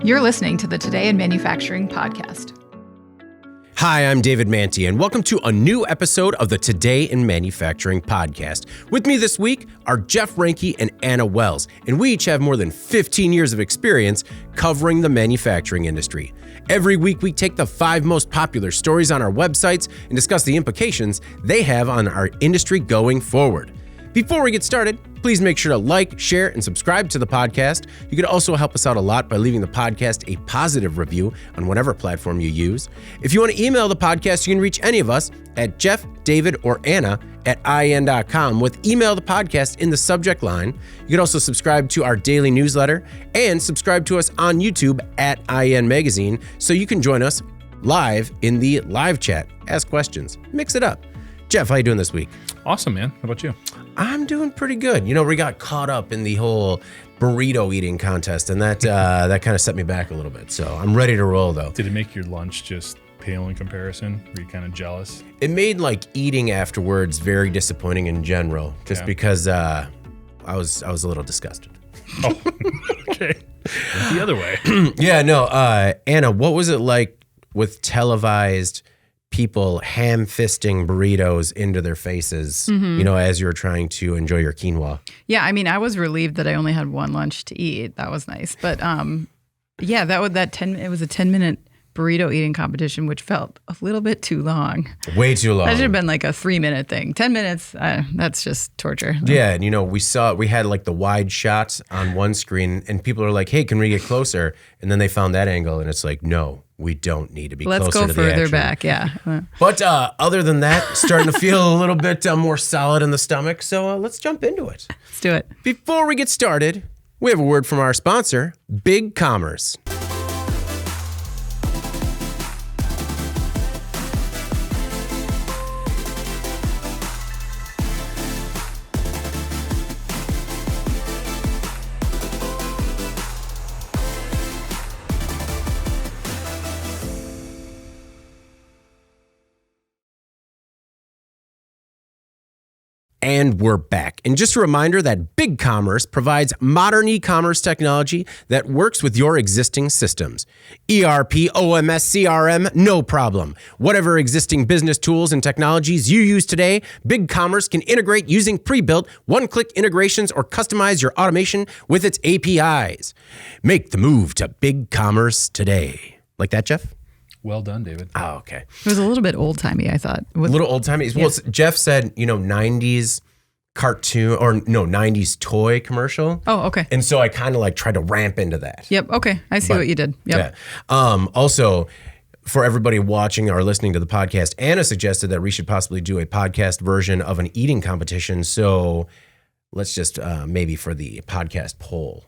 You're listening to the Today in Manufacturing podcast. Hi, I'm David Manti, and welcome to a new episode of the Today in Manufacturing podcast. With me this week are Jeff Reinke and Anna Wells, and we each have more than 15 years of experience covering the manufacturing industry. Every week, we take the 5 most popular stories on our websites and discuss the implications they have on our industry going forward. Before we get started, please make sure to like, share, and subscribe to the podcast. You could also help us out a lot by leaving the podcast a positive review on whatever platform you use. If you want to email the podcast, you can reach any of us at Jeff, David, or Anna at IN.com with email the podcast in the subject line. You can also subscribe to our daily newsletter and subscribe to us on YouTube at IN Magazine so you can join us live in the live chat. Ask questions. Mix it up. Jeff, how you doing this week? Awesome, man. How about you? I'm doing pretty good. You know, we got caught up in the whole burrito eating contest, and that kind of set me back a little bit. So I'm ready to roll, though. Did it make your lunch just pale in comparison? Were you kind of jealous? It made like eating afterwards very disappointing in general, just because I was a little disgusted. Oh, okay. Went the other way. Yeah, no. Anna, what was it like with televised people ham-fisting burritos into their faces, you know, as you were trying to enjoy your quinoa? Yeah, I mean, I was relieved that I only had one lunch to eat. That was nice. But yeah, it was a 10-minute burrito eating competition, which felt a little bit too long. Way too long. That should have been like a 3-minute thing. 10 minutes, that's just torture. Yeah, and you know, we had like the wide shots on one screen, and people are like, hey, can we get closer? And then they found that angle, and it's like, no, we don't need to be closer to the action. Let's go further back, yeah. But other than that, starting to feel a little bit more solid in the stomach, so let's jump into it. Let's do it. Before we get started, we have a word from our sponsor, Big Commerce. And we're back. And just a reminder that Big Commerce provides modern e-commerce technology that works with your existing systems. ERP, OMS, CRM, no problem. Whatever existing business tools and technologies you use today, Big Commerce can integrate using pre-built one-click integrations or customize your automation with its APIs. Make the move to Big Commerce today. Like that, Jeff? Well done, David. Oh, okay. It was a little bit old-timey, I thought. A little old-timey. Yeah. Well, Jeff said, you know, 90s cartoon, or no, 90s toy commercial. Oh, okay. And so I kind of like tried to ramp into that. Yep, okay. I see what you did. Yep. Yeah. Also, for everybody watching or listening to the podcast, Anna suggested that we should possibly do a podcast version of an eating competition. So let's just maybe for the podcast poll.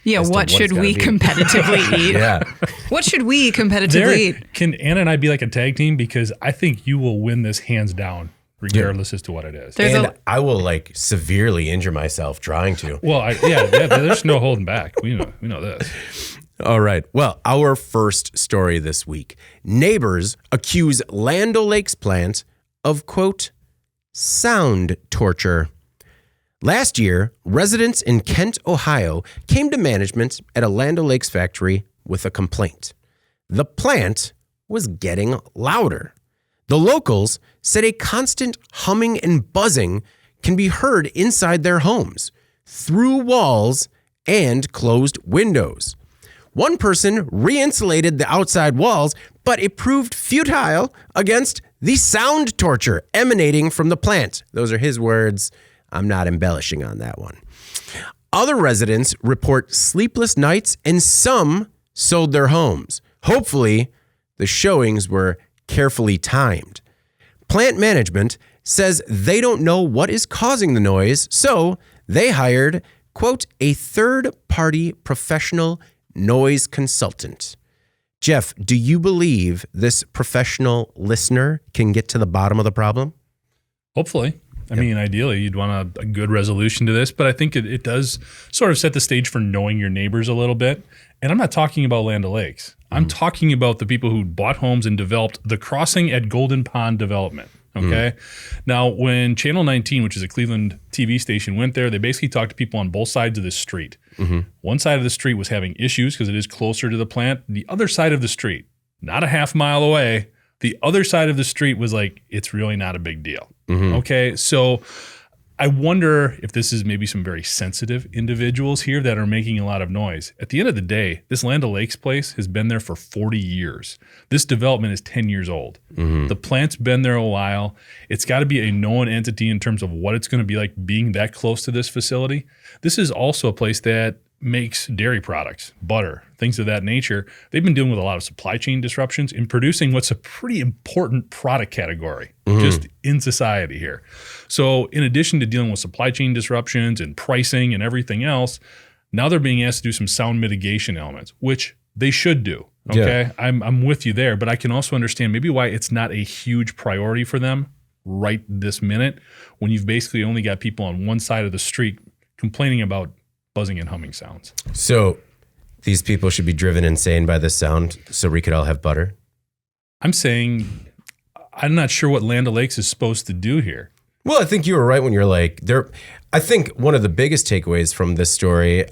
Yeah, what should we competitively eat? Yeah. What should we competitively eat? Can Anna and I be like a tag team? Because I think you will win this hands down, regardless as to what it is. I will like severely injure myself trying to. Well, there's no holding back. We know this. All right. Well, our first story this week. Neighbors accuse Land O'Lakes plant of, quote, sound torture. Last year, residents in Kent, Ohio, came to management at a Land O'Lakes factory with a complaint. The plant was getting louder. The locals said a constant humming and buzzing can be heard inside their homes, through walls and closed windows. One person re-insulated the outside walls, but it proved futile against the sound torture emanating from the plant. Those are his words. I'm not embellishing on that one. Other residents report sleepless nights, and some sold their homes. Hopefully, the showings were carefully timed. Plant management says they don't know what is causing the noise, so they hired, quote, a third-party professional noise consultant. Jeff, do you believe this professional listener can get to the bottom of the problem? Hopefully. I mean, ideally, you'd want a good resolution to this, but I think it does sort of set the stage for knowing your neighbors a little bit. And I'm not talking about Land O'Lakes. I'm talking about the people who bought homes and developed the Crossing at Golden Pond development. Okay. Now, when Channel 19, which is a Cleveland TV station, went there, they basically talked to people on both sides of the street. One side of the street was having issues because it is closer to the plant. The other side of the street, not a half mile away, the other side of the street was like, it's really not a big deal. Okay. So I wonder if this is maybe some very sensitive individuals here that are making a lot of noise. At the end of the day, this Land O'Lakes place has been there for 40 years. This development is 10 years old. The plant's been there a while. It's got to be a known entity in terms of what it's going to be like being that close to this facility. This is also a place that makes dairy products, butter, things of that nature. They've been dealing with a lot of supply chain disruptions in producing what's a pretty important product category just in society here. So in addition to dealing with supply chain disruptions and pricing and everything else, now they're being asked to do some sound mitigation elements, which they should do. Okay. Yeah. I'm with you there, but I can also understand maybe why it's not a huge priority for them right this minute when you've basically only got people on one side of the street complaining about buzzing and humming sounds. So these people should be driven insane by this sound so we could all have butter? I'm saying I'm not sure what Land O'Lakes is supposed to do here. Well, I think you were right when you're like, I think one of the biggest takeaways from this story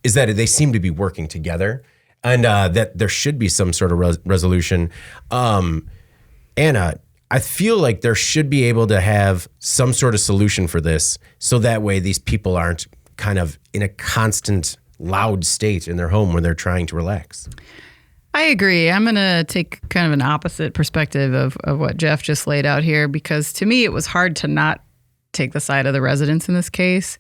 is that they seem to be working together and that there should be some sort of resolution. Anna, I feel like there should be able to have some sort of solution for this so that way these people aren't kind of in a constant loud state in their home when they're trying to relax. I agree. I'm going to take kind of an opposite perspective of what Jeff just laid out here, because to me, it was hard to not take the side of the residents in this case,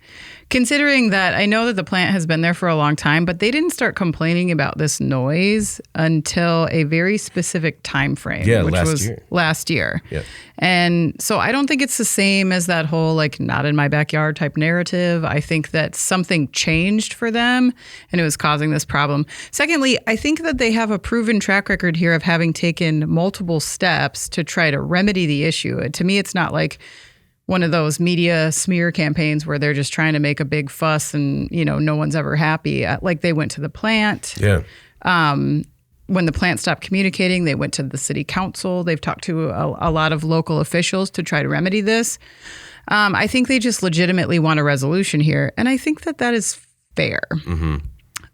considering that I know that the plant has been there for a long time, but they didn't start complaining about this noise until a very specific time frame, which was last year. Yeah. And so I don't think it's the same as that whole like not in my backyard type narrative. I think that something changed for them and it was causing this problem. Secondly, I think that they have a proven track record here of having taken multiple steps to try to remedy the issue. To me, it's not like one of those media smear campaigns where they're just trying to make a big fuss and, you know, no one's ever happy. Like they went to the plant. Yeah. When the plant stopped communicating, they went to the city council. They've talked to a lot of local officials to try to remedy this. I think they just legitimately want a resolution here. And I think that that is fair.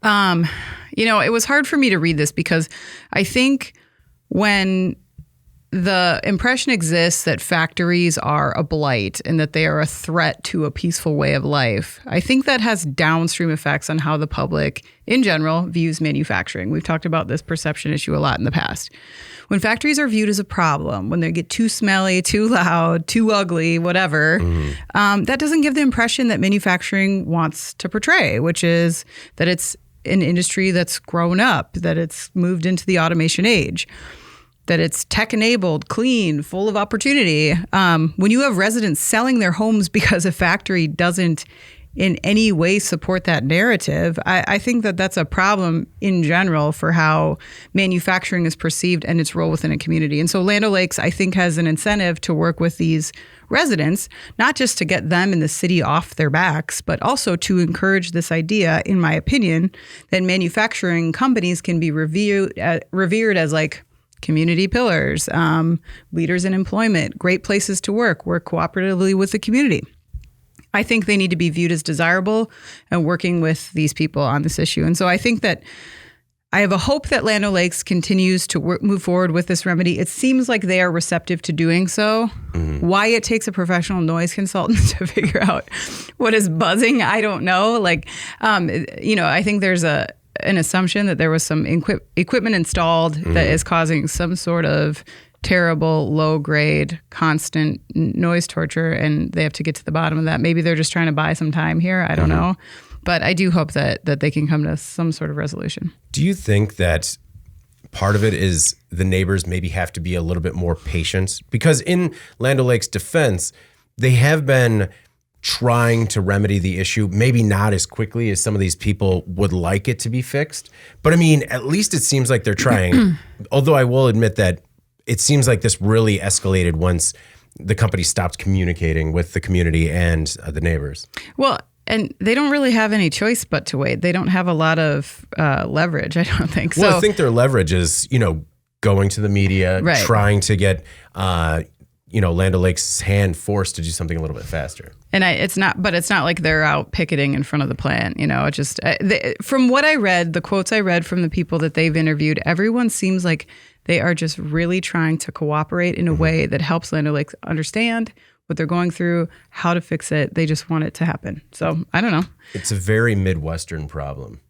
You know, it was hard for me to read this because I think when the impression exists that factories are a blight and that they are a threat to a peaceful way of life, I think that has downstream effects on how the public in general views manufacturing. We've talked about this perception issue a lot in the past. When factories are viewed as a problem, when they get too smelly, too loud, too ugly, whatever, that doesn't give the impression that manufacturing wants to portray, which is that it's an industry that's grown up, that it's moved into the automation age, that it's tech-enabled, clean, full of opportunity. When you have residents selling their homes because a factory doesn't in any way support that narrative, I think that that's a problem in general for how manufacturing is perceived and its role within a community. And so Land O'Lakes, I think, has an incentive to work with these residents, not just to get them and the city off their backs, but also to encourage this idea, in my opinion, that manufacturing companies can be revered as like community pillars, leaders in employment, great places to work cooperatively with the community. I think they need to be viewed as desirable and working with these people on this issue. And so I think that I have a hope that Land O'Lakes continues to move forward with this remedy. It seems like they are receptive to doing so. Why it takes a professional noise consultant to figure out what is buzzing, I don't know. Like, you know, I think there's an assumption that there was some equipment installed that is causing some sort of terrible, low-grade, constant noise torture, and they have to get to the bottom of that. Maybe they're just trying to buy some time here. I don't know. But I do hope that they can come to some sort of resolution. Do you think that part of it is the neighbors maybe have to be a little bit more patient? Because in Land O'Lakes' defense, they have been trying to remedy the issue, maybe not as quickly as some of these people would like it to be fixed. But I mean, at least it seems like they're trying. Although I will admit that it seems like this really escalated once the company stopped communicating with the community and the neighbors. Well, and they don't really have any choice but to wait. They don't have a lot of leverage, I don't think. Well, I think their leverage is, you know, going to the media, trying to get Land O'Lakes' hand forced to do something a little bit faster. And it's not like they're out picketing in front of the plant. It just from what I read, the quotes I read from the people that they've interviewed, everyone seems like they are just really trying to cooperate in a way that helps Land O'Lakes understand what they're going through, how to fix it. They just want it to happen. So I don't know. It's a very Midwestern problem.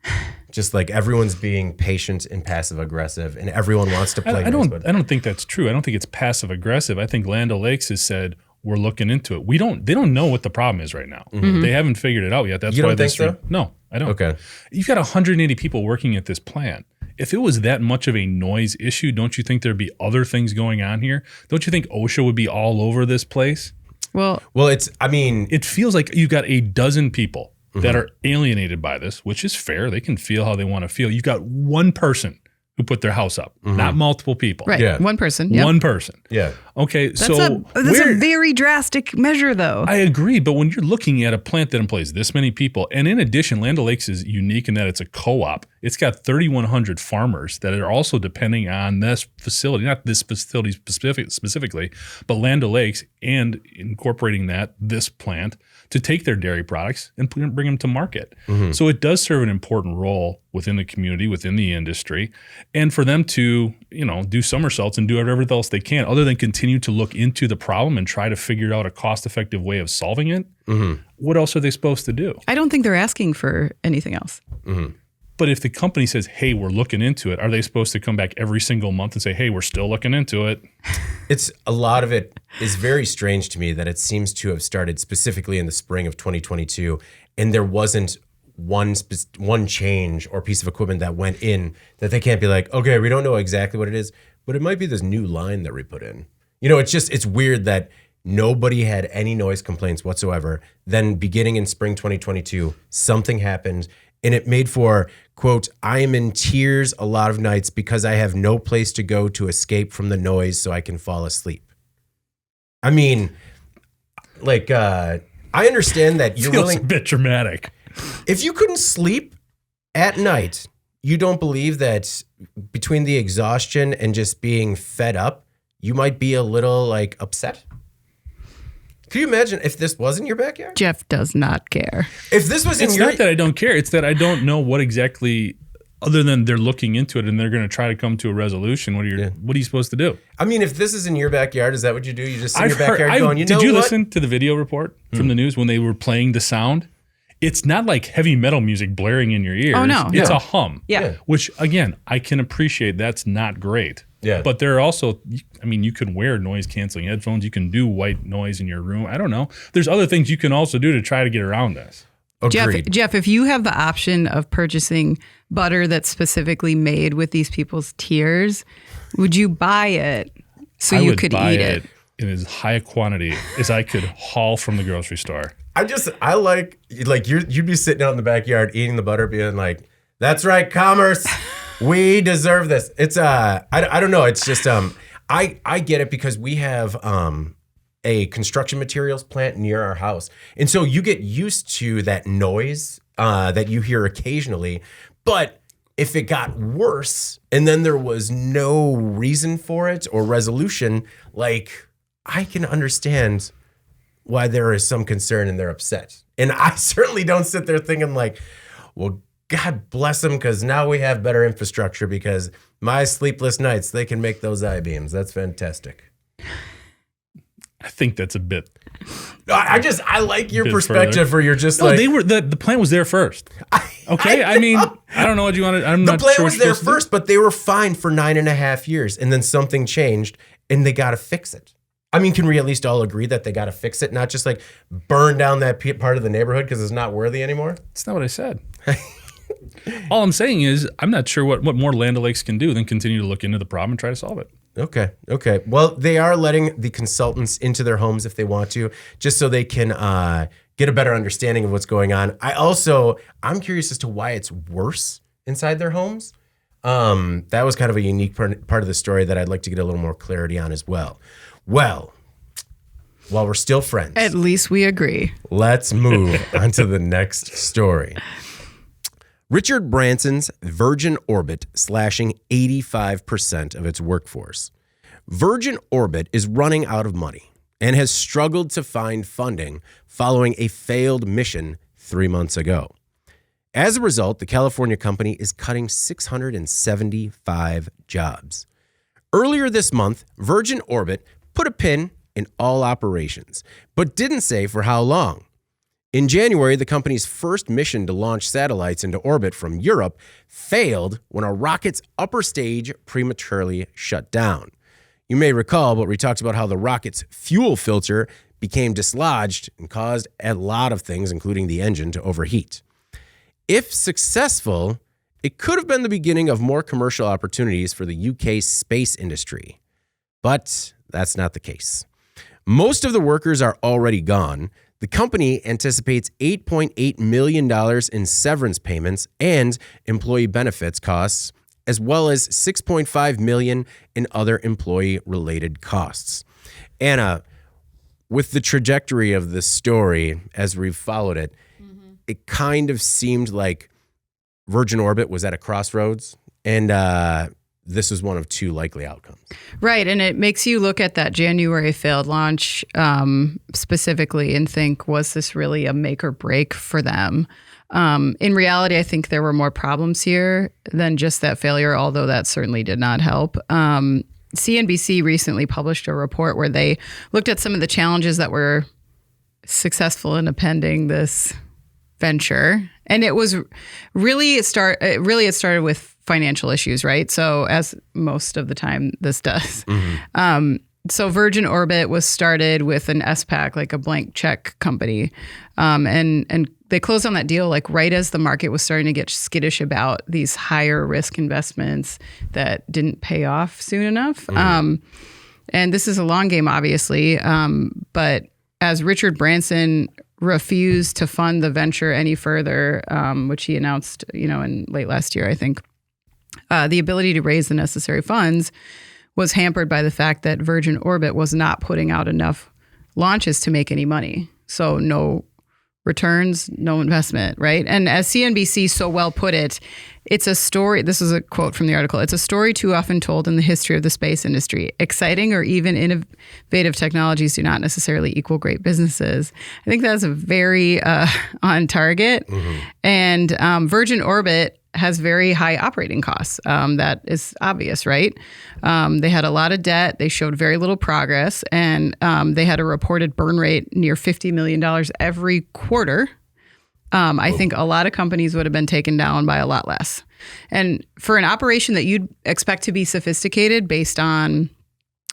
Just like everyone's being patient and passive aggressive, and everyone wants to play. I don't think that's true. I don't think it's passive aggressive. I think Land O'Lakes has said we're looking into it. They don't know what the problem is right now. Mm-hmm. They haven't figured it out yet. That's you why don't think so? No, I don't. Okay. You've got 180 people working at this plant. If it was that much of a noise issue, don't you think there'd be other things going on here? Don't you think OSHA would be all over this place? Well, it feels like you've got a dozen people that are alienated by this, which is fair. They can feel how they want to feel. You've got one person who put their house up, not multiple people. Right. Yeah. One person. Yep. One person. Yeah. Okay. That's a very drastic measure, though. I agree. But when you're looking at a plant that employs this many people, and in addition, Land O'Lakes is unique in that it's a co-op. It's got 3,100 farmers that are also depending on this facility, not this facility specifically, but Land O'Lakes and incorporating this plant to take their dairy products and bring them to market. Mm-hmm. So it does serve an important role within the community, within the industry, and for them to, do somersaults and do whatever else they can, other than continue to look into the problem and try to figure out a cost-effective way of solving it. Mm-hmm. What else are they supposed to do? I don't think they're asking for anything else. Mm-hmm. But if the company says, hey, we're looking into it, are they supposed to come back every single month and say, hey, we're still looking into it? A lot of it is very strange to me that it seems to have started specifically in the spring of 2022, and there wasn't one change or piece of equipment that went in that they can't be like, okay, we don't know exactly what it is, but it might be this new line that we put in. It's weird that nobody had any noise complaints whatsoever. Then beginning in spring 2022, something happened, and it made for, quote, I am in tears a lot of nights because I have no place to go to escape from the noise so I can fall asleep. I mean, I understand that you're Feels a bit dramatic. If you couldn't sleep at night, you don't believe that between the exhaustion and just being fed up, you might be a little upset? Can you imagine if this was in your backyard? Jeff does not care. If this was It's not that I don't care. It's that I don't know what exactly, other than they're looking into it and they're going to try to come to a resolution. What are you supposed to do? I mean, if this is in your backyard, is that what you do? You just sit in your backyard going, Did you listen to the video report from the news when they were playing the sound? It's not like heavy metal music blaring in your ears. Oh, no. It's a hum. Yeah. Which, again, I can appreciate that's not great. Yeah. But there are also, you can wear noise-canceling headphones. You can do white noise in your room. I don't know. There's other things you can also do to try to get around this. Agreed. Jeff, if you have the option of purchasing butter that's specifically made with these people's tears, would you buy it so you could eat it? In as high a quantity as I could haul from the grocery store. I like you'd be sitting out in the backyard eating the butter, being like, "That's right, commerce, we deserve this." It's I don't know. It's just I get it because we have a construction materials plant near our house, and so you get used to that noise that you hear occasionally, but if it got worse and then there was no reason for it or resolution, I can understand why there is some concern and they're upset. And I certainly don't sit there thinking well, God bless them because now we have better infrastructure because my sleepless nights, they can make those I-beams. That's fantastic. I think that's a bit. I like your perspective where you're just the plant was there first. Okay. I don't know what you wanted. I'm not sure. The plant was there first, but they were fine for 9.5 years. And then something changed and they got to fix it. Can we at least all agree that they got to fix it? Not just burn down that part of the neighborhood because it's not worthy anymore? That's not what I said. All I'm saying is I'm not sure what more Land O'Lakes can do than continue to look into the problem and try to solve it. Okay. Well, they are letting the consultants into their homes if they want to, just so they can get a better understanding of what's going on. I'm curious as to why it's worse inside their homes. That was kind of a unique part of the story that I'd like to get a little more clarity on as well. Well, while we're still friends. At least we agree. Let's move on to the next story. Richard Branson's Virgin Orbit slashing 85% of its workforce. Virgin Orbit is running out of money and has struggled to find funding following a failed mission 3 months ago. As a result, the California company is cutting 675 jobs. Earlier this month, Virgin Orbit put a pin in all operations, but didn't say for how long. In January, the company's first mission to launch satellites into orbit from Europe failed when a rocket's upper stage prematurely shut down. You may recall, but we talked about how the rocket's fuel filter became dislodged and caused a lot of things, including the engine, to overheat. If successful, it could have been the beginning of more commercial opportunities for the UK space industry. But that's not the case. Most of the workers are already gone. The company anticipates $8.8 million in severance payments and employee benefits costs, as well as $6.5 million in other employee-related costs. Anna, with the trajectory of this story as we've followed it, it kind of seemed like Virgin Orbit was at a crossroads, and this was one of two likely outcomes. Right, and it makes you look at that January failed launch specifically and think, was this really a make or break for them? In reality, I think there were more problems here than just that failure, although that certainly did not help. CNBC recently published a report where they looked at some of the challenges that were successful in appending this venture, and it was really it started with financial issues, right? So as most of the time this does. So Virgin Orbit was started with an SPAC, like a blank check company, and they closed on that deal like right as the market was starting to get skittish about these higher risk investments that didn't pay off soon enough. And this is a long game, obviously, but as Richard Branson refused to fund the venture any further, which he announced, in late last year, I think, the ability to raise the necessary funds was hampered by the fact that Virgin Orbit was not putting out enough launches to make any money. So no returns, no investment, right? And as CNBC so well put it, it's a story, this is a quote from the article, it's a story too often told in the history of the space industry. Exciting or even innovative technologies do not necessarily equal great businesses. I think that's a very on target. And Virgin Orbit has very high operating costs. That is obvious, right? They had a lot of debt. They showed very little progress. And they had a reported burn rate near $50 million every quarter. I think a lot of companies would have been taken down by a lot less. And for an operation that you'd expect to be sophisticated based on,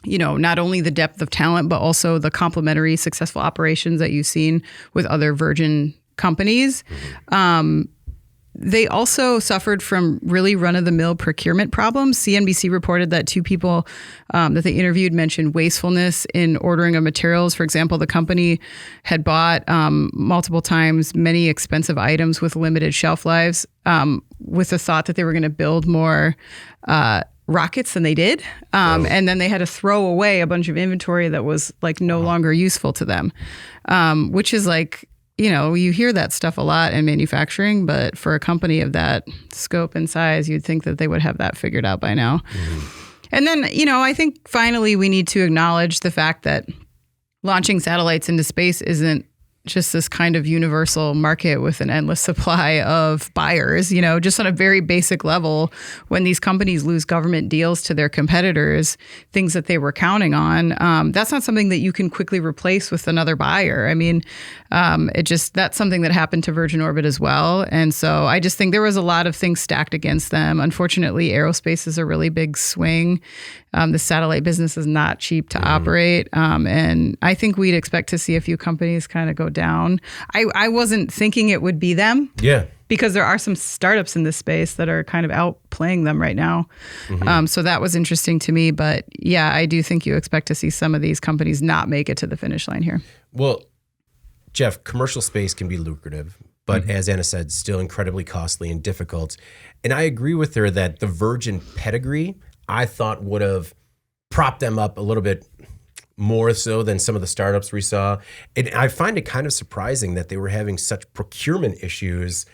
not only the depth of talent, but also the complementary successful operations that you've seen with other Virgin companies, they also suffered from really run-of-the-mill procurement problems. CNBC reported that two people that they interviewed mentioned wastefulness in ordering of materials. For example, the company had bought multiple times many expensive items with limited shelf lives with the thought that they were going to build more rockets than they did. And then they had to throw away a bunch of inventory that was like no longer useful to them, which is like, you hear that stuff a lot in manufacturing, but for a company of that scope and size, you'd think that they would have that figured out by now. And then, I think finally we need to acknowledge the fact that launching satellites into space isn't just this kind of universal market with an endless supply of buyers, just on a very basic level. When these companies lose government deals to their competitors, things that they were counting on, that's not something that you can quickly replace with another buyer. I mean, that's something that happened to Virgin Orbit as well. And so I just think there was a lot of things stacked against them. Unfortunately, aerospace is a really big swing. The satellite business is not cheap to operate. And I think we'd expect to see a few companies kind of go down. I wasn't thinking it would be them. Yeah. Because there are some startups in this space that are kind of outplaying them right now. So that was interesting to me. But yeah, I do think you expect to see some of these companies not make it to the finish line here. Well, Jeff, commercial space can be lucrative, but as Anna said, still incredibly costly and difficult. And I agree with her that the Virgin pedigree, I thought would have propped them up a little bit more so than some of the startups we saw. And I find it kind of surprising that they were having such procurement issues,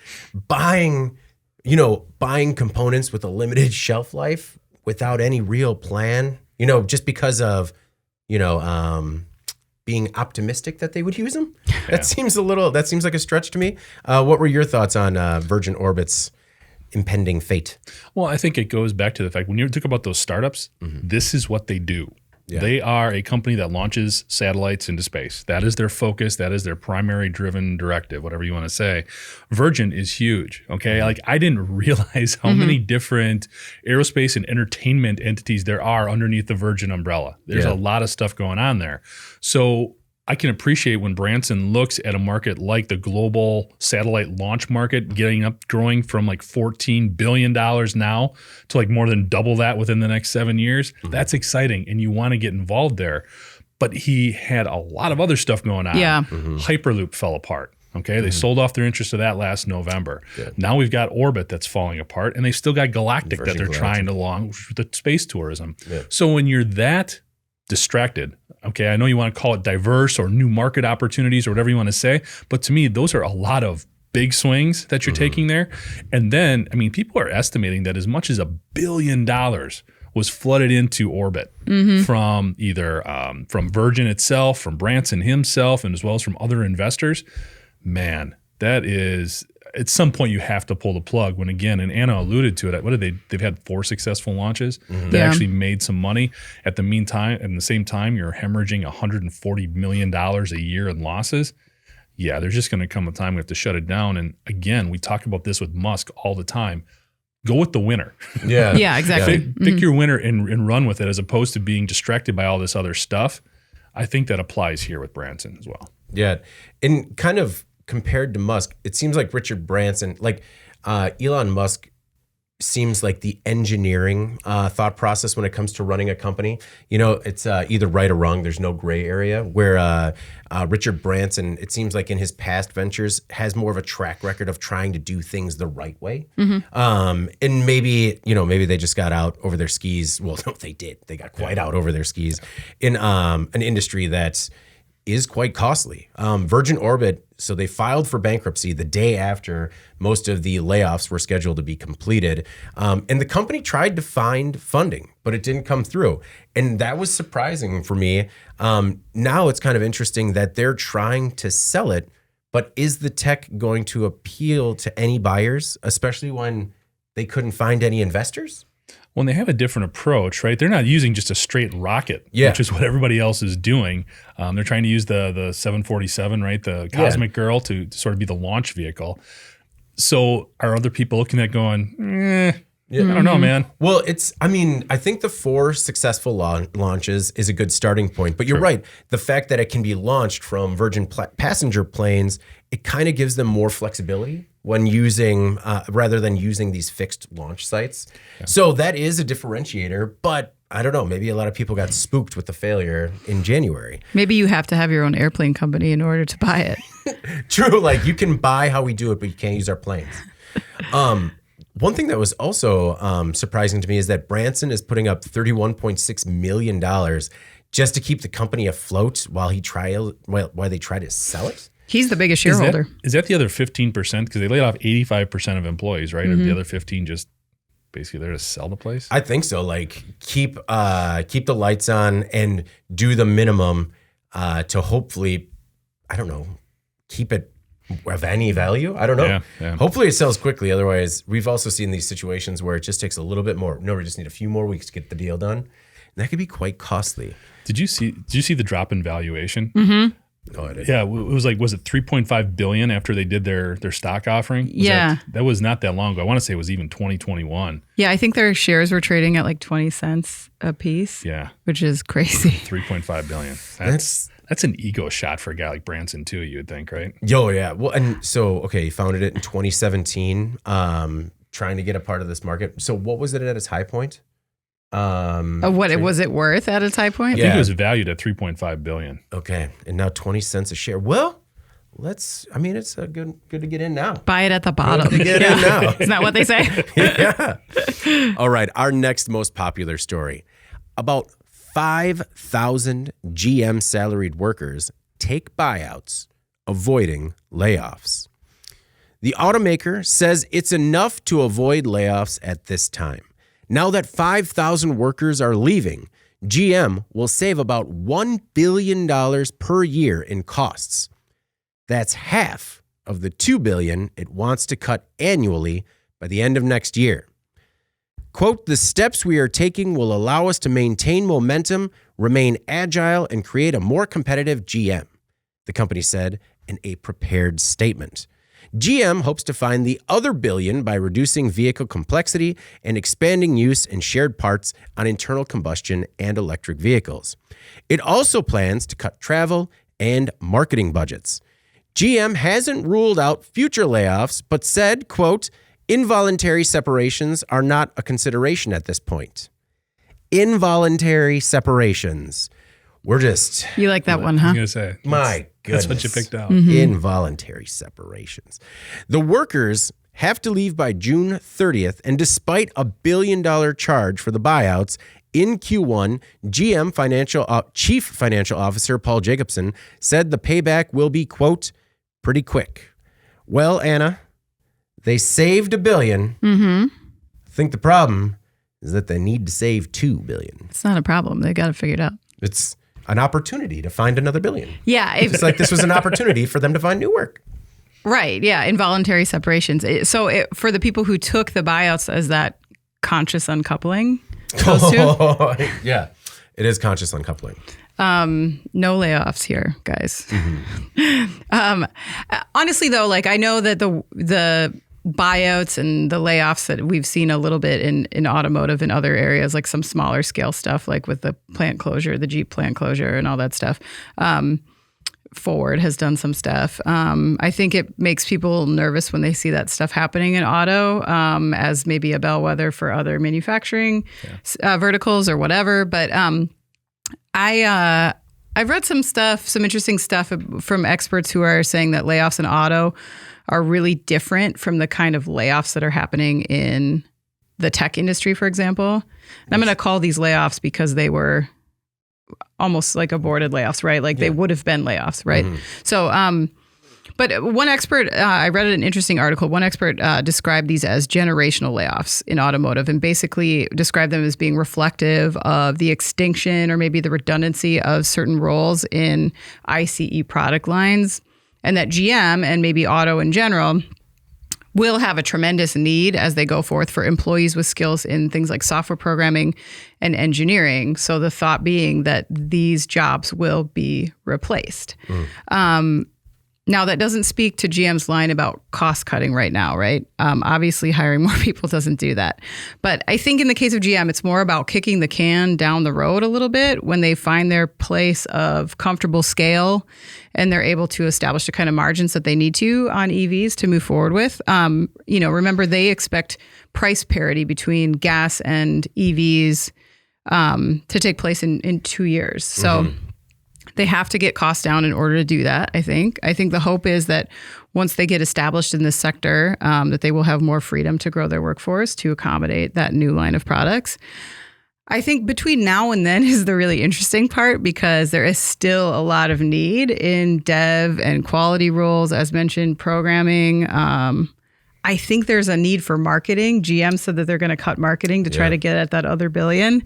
buying components with a limited shelf life without any real plan. just because of, being optimistic that they would use them. Yeah. That seems like a stretch to me. What were your thoughts on Virgin Orbit's impending fate? Well, I think it goes back to the fact when you talk about those startups, this is what they do. Yeah. They are a company that launches satellites into space. That is their focus. That is their primary driven directive, whatever you want to say. Virgin is huge. Okay. Like I didn't realize how many different aerospace and entertainment entities there are underneath the Virgin umbrella. There's a lot of stuff going on there. So I can appreciate when Branson looks at a market like the global satellite launch market growing from like $14 billion now to like more than double that within the next 7 years. That's exciting. And you want to get involved there. But he had a lot of other stuff going on. Yeah. Hyperloop fell apart. Okay. They sold off their interest to that last November. Good. Now we've got Orbit that's falling apart, and they still got Galactic that they're trying to launch with the space tourism. Yeah. So when you're that distracted, okay, I know you want to call it diverse or new market opportunities or whatever you want to say, but to me, those are a lot of big swings that you're taking there. And then, I mean, people are estimating that as much as $1 billion was flooded into orbit from either from Virgin itself, from Branson himself, and as well as from other investors. Man, that is, at some point you have to pull the plug when, again, and Anna alluded to it, they've had 4 successful launches. They actually made some money. At the same time, you're hemorrhaging $140 million a year in losses. Yeah, there's just going to come a time we have to shut it down. And again, we talk about this with Musk all the time. Go with the winner. Yeah. Yeah, exactly. Pick your winner and run with it, as opposed to being distracted by all this other stuff. I think that applies here with Branson as well. Yeah. And kind of compared to Musk, it seems like Richard Branson, Elon Musk seems like the engineering thought process when it comes to running a company. It's either right or wrong. There's no gray area, where Richard Branson, it seems like in his past ventures, has more of a track record of trying to do things the right way. And maybe they just got out over their skis. Well, no, they did. They got quite out over their skis in an industry that is quite costly. Virgin Orbit, so they filed for bankruptcy the day after most of the layoffs were scheduled to be completed. And the company tried to find funding, but it didn't come through. And that was surprising for me. Now it's kind of interesting that they're trying to sell it, but is the tech going to appeal to any buyers, especially when they couldn't find any investors? When they have a different approach, right? They're not using just a straight rocket, which is what everybody else is doing. They're trying to use the 747, right? The Cosmic Girl to sort of be the launch vehicle. So are other people looking at going, I don't know, man. Well, I think the 4 successful launches is a good starting point. But you're right. The fact that it can be launched from Virgin passenger planes, it kind of gives them more flexibility when using, rather than using these fixed launch sites. Yeah. So that is a differentiator, but I don't know, maybe a lot of people got spooked with the failure in January. Maybe you have to have your own airplane company in order to buy it. True, like you can buy how we do it, but you can't use our planes. One thing that was also surprising to me is that Branson is putting up $31.6 million just to keep the company afloat while they try to sell it. He's the biggest shareholder. Is that the other 15%? Because they laid off 85% of employees, right? Or the other 15 just basically there to sell the place? I think so. Like keep the lights on and do the minimum to hopefully, I don't know, keep it of any value. I don't know. Yeah. Hopefully it sells quickly. Otherwise, we've also seen these situations where it just takes a little bit more. No, we just need a few more weeks to get the deal done. And that could be quite costly. Did you see the drop in valuation? Mm-hmm. No, I didn't. Yeah, it was like, was it $3.5 billion after they did their stock offering? That was not that long ago. I want to say it was even 2021. Yeah, I think their shares were trading at like 20 cents a piece. Yeah. Which is crazy. $3.5 billion. That's an ego shot for a guy like Branson too, you would think, right? Yo, yeah. Well, and so, okay, he founded it in 2017, trying to get a part of this market. So what was it at its high point? Was it worth at its high point? I think it was valued at $3.5 billion. Okay, and now 20 cents a share. Well, it's good to get in now. Buy it at the bottom. Good to get in now. Isn't that what they say? Yeah. All right, our next most popular story. About 5,000 GM salaried workers take buyouts, avoiding layoffs. The automaker says it's enough to avoid layoffs at this time. Now that 5,000 workers are leaving, GM will save about $1 billion per year in costs. That's half of the $2 billion it wants to cut annually by the end of next year. Quote, the steps we are taking will allow us to maintain momentum, remain agile, and create a more competitive GM, the company said in a prepared statement. GM hopes to find the other billion by reducing vehicle complexity and expanding use and shared parts on internal combustion and electric vehicles. It also plans to cut travel and marketing budgets. GM hasn't ruled out future layoffs, but said, quote, involuntary separations are not a consideration at this point. Involuntary separations. We're just... You like that one, I huh? was going to say. My goodness. That's what you picked out. Involuntary separations. The workers have to leave by June 30th, and despite a $1 billion charge for the buyouts, in Q1, GM Chief Financial Officer Paul Jacobson said the payback will be, quote, pretty quick. Well, Anna, they saved $1 billion. I think the problem is that they need to save $2 billion. It's not a problem. They got to figure it out. It's an opportunity to find another $1 billion. Yeah. It's like this was an opportunity for them to find new work. Right. Yeah. Involuntary separations. For the people who took the buyouts as that conscious uncoupling, those two? Yeah. It is conscious uncoupling. No layoffs here, guys. Honestly, though, like I know that the buyouts and the layoffs that we've seen a little bit in automotive and other areas, like some smaller scale stuff, like with the plant closure, the Jeep plant closure and all that stuff. Ford has done some stuff. I think it makes people nervous when they see that stuff happening in auto as maybe a bellwether for other manufacturing verticals or whatever. But I've read some interesting stuff from experts who are saying that layoffs in auto are really different from the kind of layoffs that are happening in the tech industry, for example. And I'm going to call these layoffs because they were almost like aborted layoffs, right? Like they would have been layoffs, right? So, but one expert, I read an interesting article, one expert described these as generational layoffs in automotive and basically described them as being reflective of the extinction or maybe the redundancy of certain roles in ICE product lines, and that GM and maybe auto in general will have a tremendous need as they go forth for employees with skills in things like software programming and engineering. So the thought being that these jobs will be replaced. Now, that doesn't speak to GM's line about cost cutting right now, right? Obviously, hiring more people doesn't do that. But I think in the case of GM, it's more about kicking the can down the road a little bit when they find their place of comfortable scale and they're able to establish the kind of margins that they need to on EVs to move forward with. Remember, they expect price parity between gas and EVs to take place in 2 years. So they have to get costs down in order to do that, I think. I think the hope is that once they get established in this sector, that they will have more freedom to grow their workforce to accommodate that new line of products. I think between now and then is the really interesting part because there is still a lot of need in dev and quality roles, as mentioned, programming. I think there's a need for marketing. GM said that they're going to cut marketing to try to get at that other billion.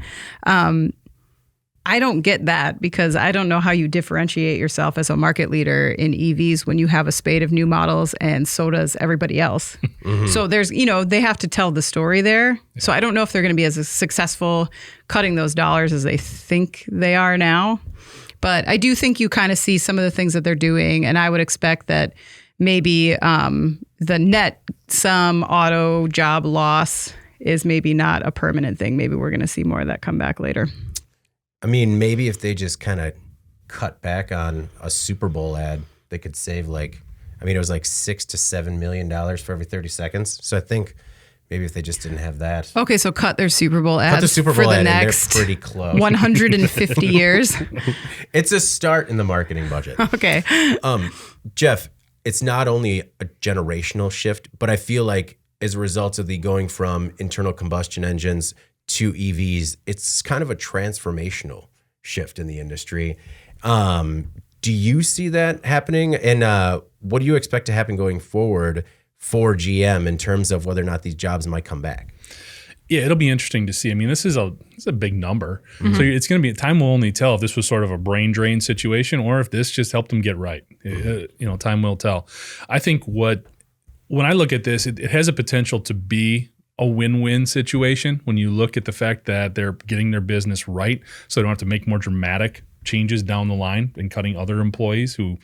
I don't get that because I don't know how you differentiate yourself as a market leader in EVs when you have a spate of new models and so does everybody else. So there's, they have to tell the story there. So I don't know if they're going to be as successful cutting those dollars as they think they are now. But I do think you kind of see some of the things that they're doing. And I would expect that maybe the net sum auto job loss is maybe not a permanent thing. Maybe we're going to see more of that come back later. I mean, maybe if they just kind of cut back on a Super Bowl ad, they could save it was like $6 to $7 million for every 30 seconds. So I think maybe if they just didn't have that. Okay, so cut their Super Bowl ads for the next they're pretty close. 150 years. It's a start in the marketing budget. Okay. Jeff, it's not only a generational shift, but I feel like as a result of the going from internal combustion engines to EVs, it's kind of a transformational shift in the industry. Do you see that happening? And what do you expect to happen going forward for GM in terms of whether or not these jobs might come back? Yeah, it'll be interesting to see. I mean, this is a big number. So it's going to be, time will only tell if this was sort of a brain drain situation or if this just helped them get right. Time will tell. I think when I look at this, it has a potential to be a win-win situation when you look at the fact that they're getting their business right so they don't have to make more dramatic changes down the line and cutting other employees who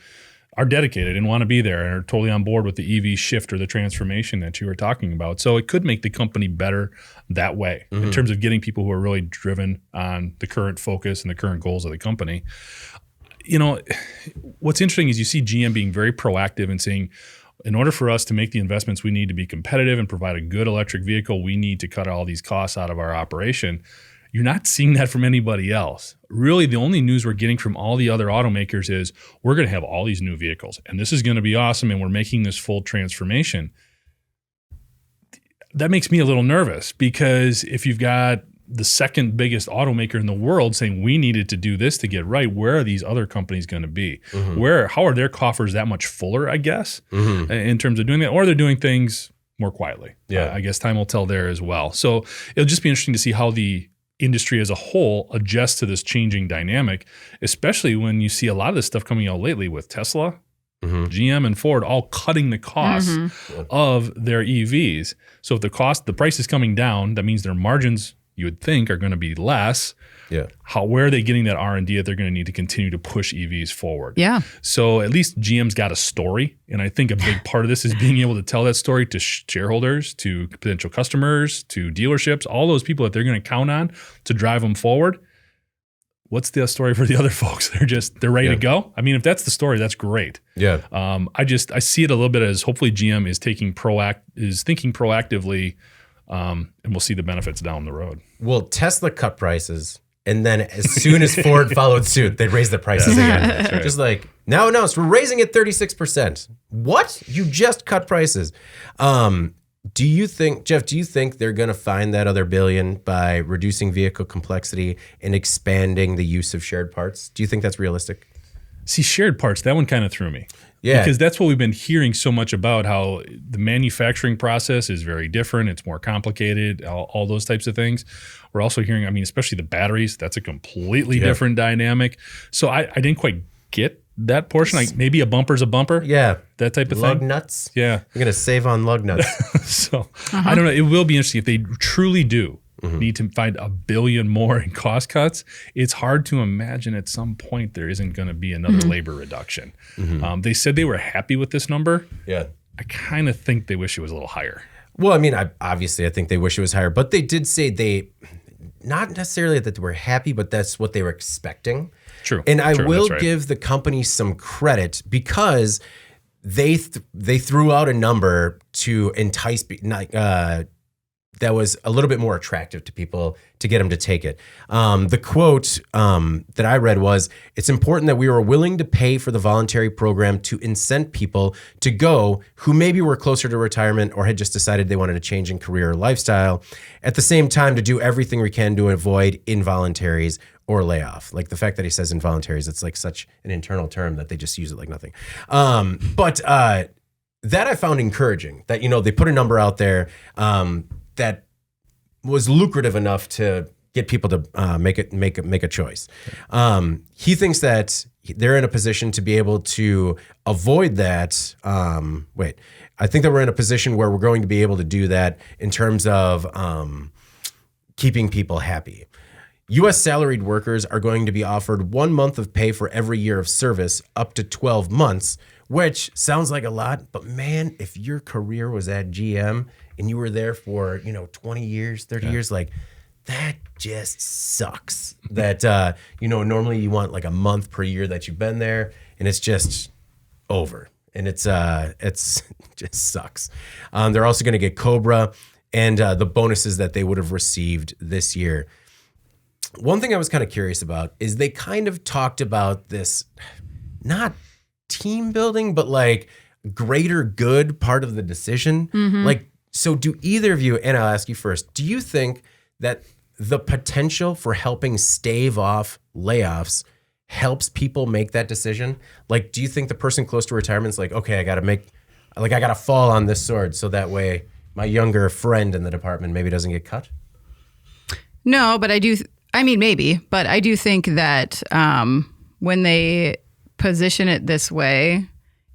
are dedicated and want to be there and are totally on board with the EV shift or the transformation that you were talking about. So it could make the company better that way in terms of getting people who are really driven on the current focus and the current goals of the company. What's interesting is you see GM being very proactive and saying, in order for us to make the investments, we need to be competitive and provide a good electric vehicle. We need to cut all these costs out of our operation. You're not seeing that from anybody else. Really, the only news we're getting from all the other automakers is we're going to have all these new vehicles, and this is going to be awesome, and we're making this full transformation. That makes me a little nervous because if you've got the second biggest automaker in the world saying we needed to do this to get right, where are these other companies going to be? How are their coffers that much fuller, I guess, in terms of doing that? Or they're doing things more quietly. I guess time will tell there as well. So it'll just be interesting to see how the industry as a whole adjusts to this changing dynamic, especially when you see a lot of this stuff coming out lately with Tesla, GM, and Ford all cutting the costs of their EVs. So if the price is coming down, that means their margins, you would think, are going to be less. Where are they getting that R&D that they're going to need to continue to push EVs forward? So at least GM's got a story. And I think a big part of this is being able to tell that story to shareholders, to potential customers, to dealerships, all those people that they're going to count on to drive them forward. What's the story for the other folks? They're ready to go. I mean, if that's the story, that's great. I see it a little bit as hopefully GM is thinking proactively, and we'll see the benefits down the road. Well, Tesla cut prices, and then as soon as Ford followed suit, they raised the prices again. Right. Just like, now announced, we're raising it 36%. What? You just cut prices. Do you think, Jeff, they're going to find that other billion by reducing vehicle complexity and expanding the use of shared parts? Do you think that's realistic? See, shared parts, that one kind of threw me. Because that's what we've been hearing so much about, how the manufacturing process is very different. It's more complicated, all those types of things. We're also hearing, especially the batteries, that's a completely different dynamic. So I didn't quite get that portion. Like maybe a bumper's a bumper. That type of lug thing. Nuts. We're going to save on lug nuts. So I don't know. It will be interesting if they truly do need to find $1 billion more in cost cuts. It's hard to imagine at some point there isn't going to be another labor reduction. They said they were happy with this number. I kind of think they wish it was a little higher. Well, obviously I think they wish it was higher, but they did say not necessarily that they were happy, but that's what they were expecting. True. And I will give the company some credit because they threw out a number to entice that was a little bit more attractive to people to get them to take it. The quote that I read was, "It's important that we were willing to pay for the voluntary program to incent people to go who maybe were closer to retirement or had just decided they wanted a change in career or lifestyle. At the same time, to do everything we can to avoid involuntaries or layoff." Like the fact that he says involuntaries, it's like such an internal term that they just use it like nothing. But that I found encouraging, that, they put a number out there that was lucrative enough to get people to make a choice. He thinks that they're in a position to be able to avoid that. I think that we're in a position where we're going to be able to do that in terms of keeping people happy. U.S. salaried workers are going to be offered 1 month of pay for every year of service up to 12 months, which sounds like a lot, but man, if your career was at GM and you were there for, 20 years, 30 years, like that just sucks. That, normally you want like a month per year that you've been there, and it's just over. And it's just sucks. They're also going to get Cobra and the bonuses that they would have received this year. One thing I was kind of curious about is they kind of talked about this, not team building, but like greater good part of the decision. Like, so do either of you, and I'll ask you first, do you think that the potential for helping stave off layoffs helps people make that decision? Like, do you think the person close to retirement is like, okay, I got to fall on this sword so that way my younger friend in the department maybe doesn't get cut? No, but I do. I mean, maybe, but I do think that when they position it this way,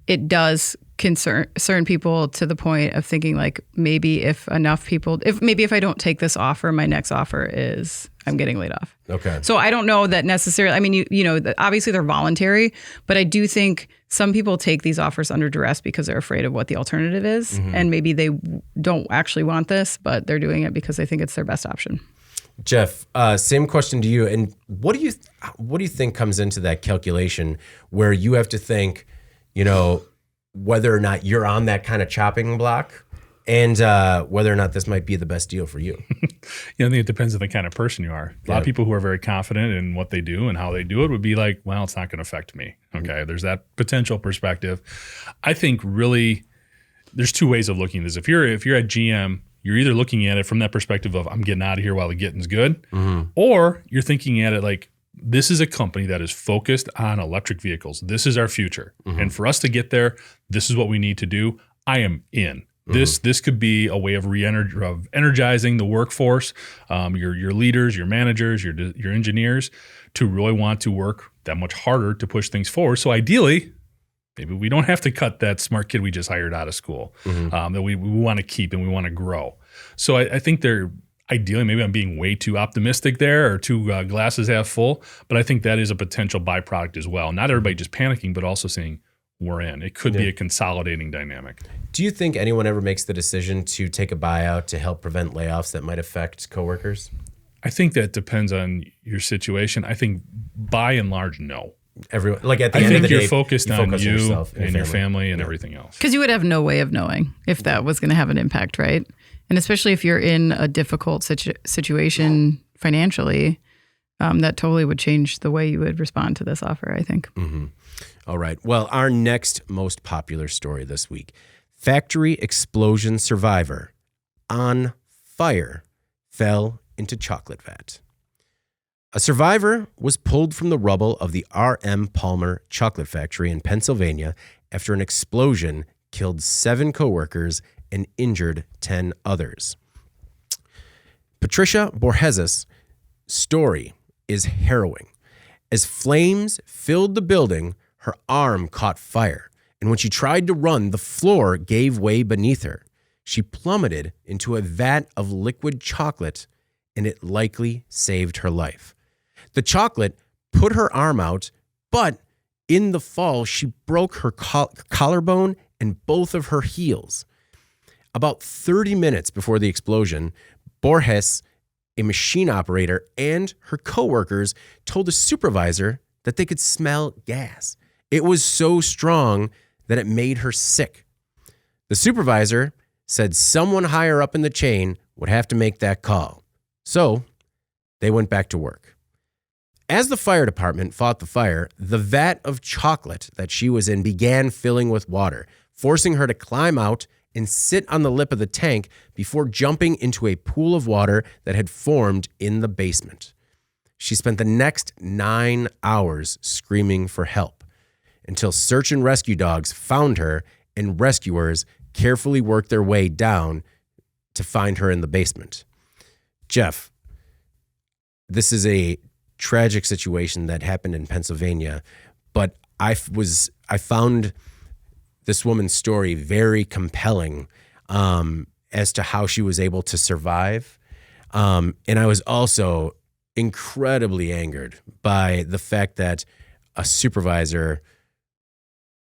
it does concern people to the point of thinking like maybe if enough people, if I don't take this offer, my next offer is I'm getting laid off. Okay. So I don't know that necessarily. I mean, you know, obviously they're voluntary, but I do think some people take these offers under duress because they're afraid of what the alternative is, and maybe they don't actually want this, but they're doing it because they think it's their best option. Jeff, same question to you. And what do you think comes into that calculation where you have to think, you know, whether or not you're on that kind of chopping block and whether or not this might be the best deal for you? I think it depends on the kind of person you are. A lot of people who are very confident in what they do and how they do it would be like, well, it's not going to affect me. Okay, there's that potential perspective. I think really there's two ways of looking at this. If you're at GM, you're either looking at it from that perspective of I'm getting out of here while the getting's good, or you're thinking at it like, this is a company that is focused on electric vehicles. This is our future. And for us to get there, this is what we need to do. I am in. This could be a way of energizing the workforce, your leaders, your managers, your engineers, to really want to work that much harder to push things forward. So ideally, maybe we don't have to cut that smart kid we just hired out of school that we want to keep and we want to grow. So I think they're ideally, maybe I'm being way too optimistic there or too glasses half full, but I think that is a potential byproduct as well. Not everybody just panicking, but also saying we're in. It could be a consolidating dynamic. Do you think anyone ever makes the decision to take a buyout to help prevent layoffs that might affect coworkers? I think that depends on your situation. I think by and large, no. Everyone, like at the end of the day, you're focused on you yourself and your family and everything else. Because you would have no way of knowing if that was going to have an impact, right? And especially if you're in a difficult situation financially, that totally would change the way you would respond to this offer, I think. All right. Well, our next most popular story this week, factory explosion survivor on fire fell into chocolate vat. A survivor was pulled from the rubble of the R.M. Palmer chocolate factory in Pennsylvania after an explosion killed 7 coworkers and injured 10 others. Patricia Borges' story is harrowing. As flames filled the building, her arm caught fire, and when she tried to run, the floor gave way beneath her. She plummeted into a vat of liquid chocolate, and it likely saved her life. The chocolate put her arm out, but in the fall, she broke her collarbone and both of her heels. About 30 minutes before the explosion, Borges, a machine operator, and her coworkers told a supervisor that they could smell gas. It was so strong that it made her sick. The supervisor said someone higher up in the chain would have to make that call. So they went back to work. As the fire department fought the fire, the vat of chocolate that she was in began filling with water, forcing her to climb out and sit on the lip of the tank before jumping into a pool of water that had formed in the basement. She spent the next 9 hours screaming for help until search and rescue dogs found her and rescuers carefully worked their way down to find her in the basement. Jeff, this is a tragic situation that happened in Pennsylvania, but I found this woman's story very compelling as to how she was able to survive. And I was also incredibly angered by the fact that a supervisor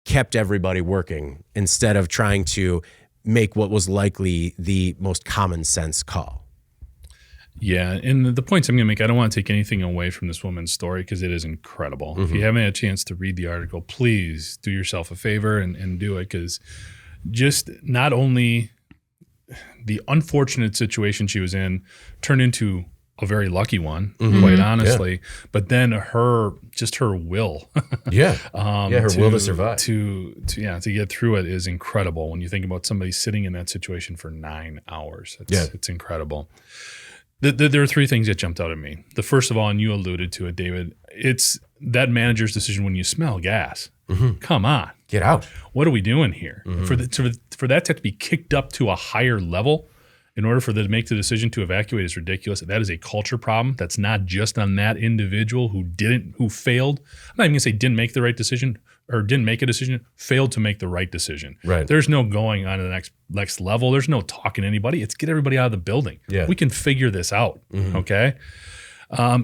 kept everybody working instead of trying to make what was likely the most common sense call. Yeah, and the points I'm going to make, I don't want to take anything away from this woman's story because it is incredible. If you haven't had a chance to read the article, please do yourself a favor and do it, because just not only the unfortunate situation she was in turned into a very lucky one, quite honestly, but then her will. Her will to survive. To get through it is incredible when you think about somebody sitting in that situation for 9 hours. It's incredible. There are 3 things that jumped out at me. The first of all, and you alluded to it, David, it's that manager's decision when you smell gas. Come on. Get out. What are we doing here? For that to be kicked up to a higher level in order for them to make the decision to evacuate is ridiculous. That is a culture problem. That's not just on that individual who failed. I'm not even gonna say didn't make the right decision or didn't make a decision, failed to make the right decision. Right. There's no going on to the next level. There's no talking to anybody. It's get everybody out of the building. Yeah. We can figure this out. Okay.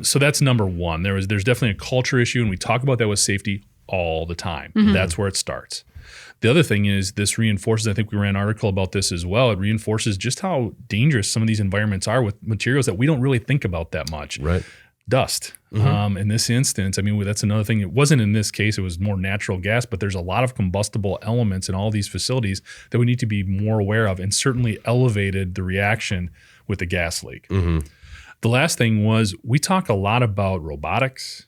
So that's number one. There's definitely a culture issue, and we talk about that with safety all the time. That's where it starts. The other thing is this reinforces, I think we ran an article about this as well, it reinforces just how dangerous some of these environments are with materials that we don't really think about that much. Right. Dust. In this instance, I mean, that's another thing. It wasn't in this case, it was more natural gas, but there's a lot of combustible elements in all these facilities that we need to be more aware of, and certainly elevated the reaction with the gas leak. The last thing was we talk a lot about robotics,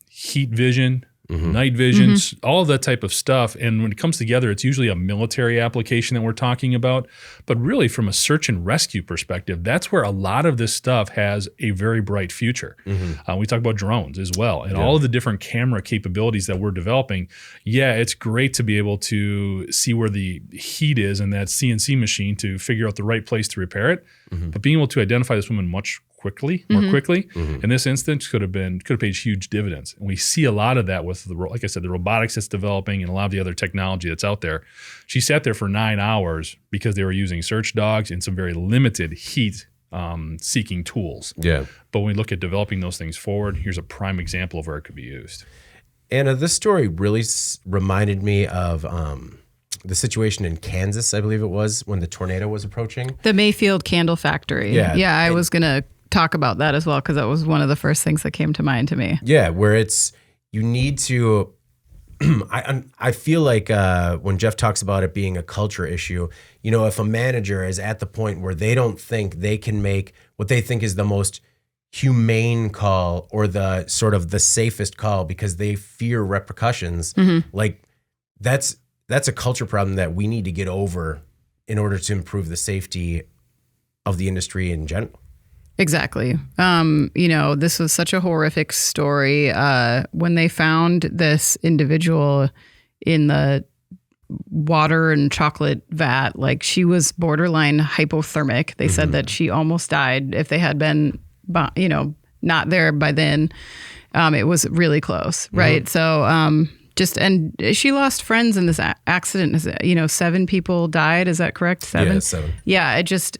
heat vision, night vision, all of that type of stuff. And when it comes together, it's usually a military application that we're talking about. But really, from a search and rescue perspective, that's where a lot of this stuff has a very bright future. We talk about drones as well, and all of the different camera capabilities that we're developing. Yeah, it's great to be able to see where the heat is in that CNC machine to figure out the right place to repair it. But being able to identify this woman more quickly, in this instance, could have paid huge dividends. And we see a lot of that with like I said, the robotics that's developing and a lot of the other technology that's out there. She sat there for 9 hours because they were using search dogs and some very limited heat seeking tools. Yeah. But when we look at developing those things forward, here's a prime example of where it could be used. Anna, this story really reminded me of the situation in Kansas, I believe it was, when the tornado was approaching. The Mayfield Candle Factory. Yeah. I was going to talk about that as well, because that was one of the first things that came to mind to me. Yeah, where you need to, I feel like when Jeff talks about it being a culture issue, if a manager is at the point where they don't think they can make what they think is the most humane call or the sort of the safest call because they fear repercussions, like that's a culture problem that we need to get over in order to improve the safety of the industry in general. Exactly. This was such a horrific story. When they found this individual in the water and chocolate vat, like she was borderline hypothermic. They said that she almost died if they had been, not there by then. It was really close, right? So, and she lost friends in this accident. 7 people died. Is that correct? 7? Yeah, 7. Yeah, it just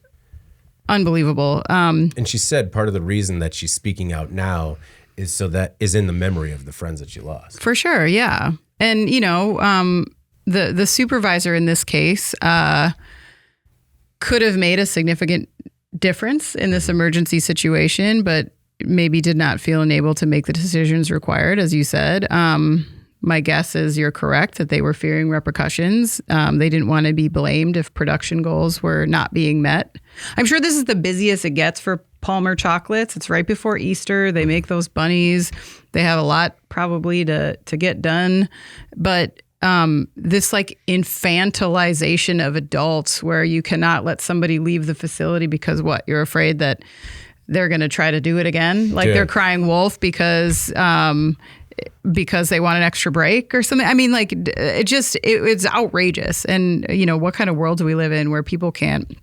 unbelievable. And she said part of the reason that she's speaking out now is so that is in the memory of the friends that she lost. For sure, yeah. And the supervisor in this case could have made a significant difference in this emergency situation, but maybe did not feel enabled to make the decisions required, as you said. My guess is you're correct that they were fearing repercussions. They didn't want to be blamed if production goals were not being met. I'm sure this is the busiest it gets for Palmer Chocolates. It's right before Easter. They make those bunnies. They have a lot probably to get done. But this like infantilization of adults where you cannot let somebody leave the facility because what? You're afraid that they're going to try to do it again? Like they're crying wolf because they want an extra break or something. I mean, like it's outrageous. And what kind of world do we live in where people can't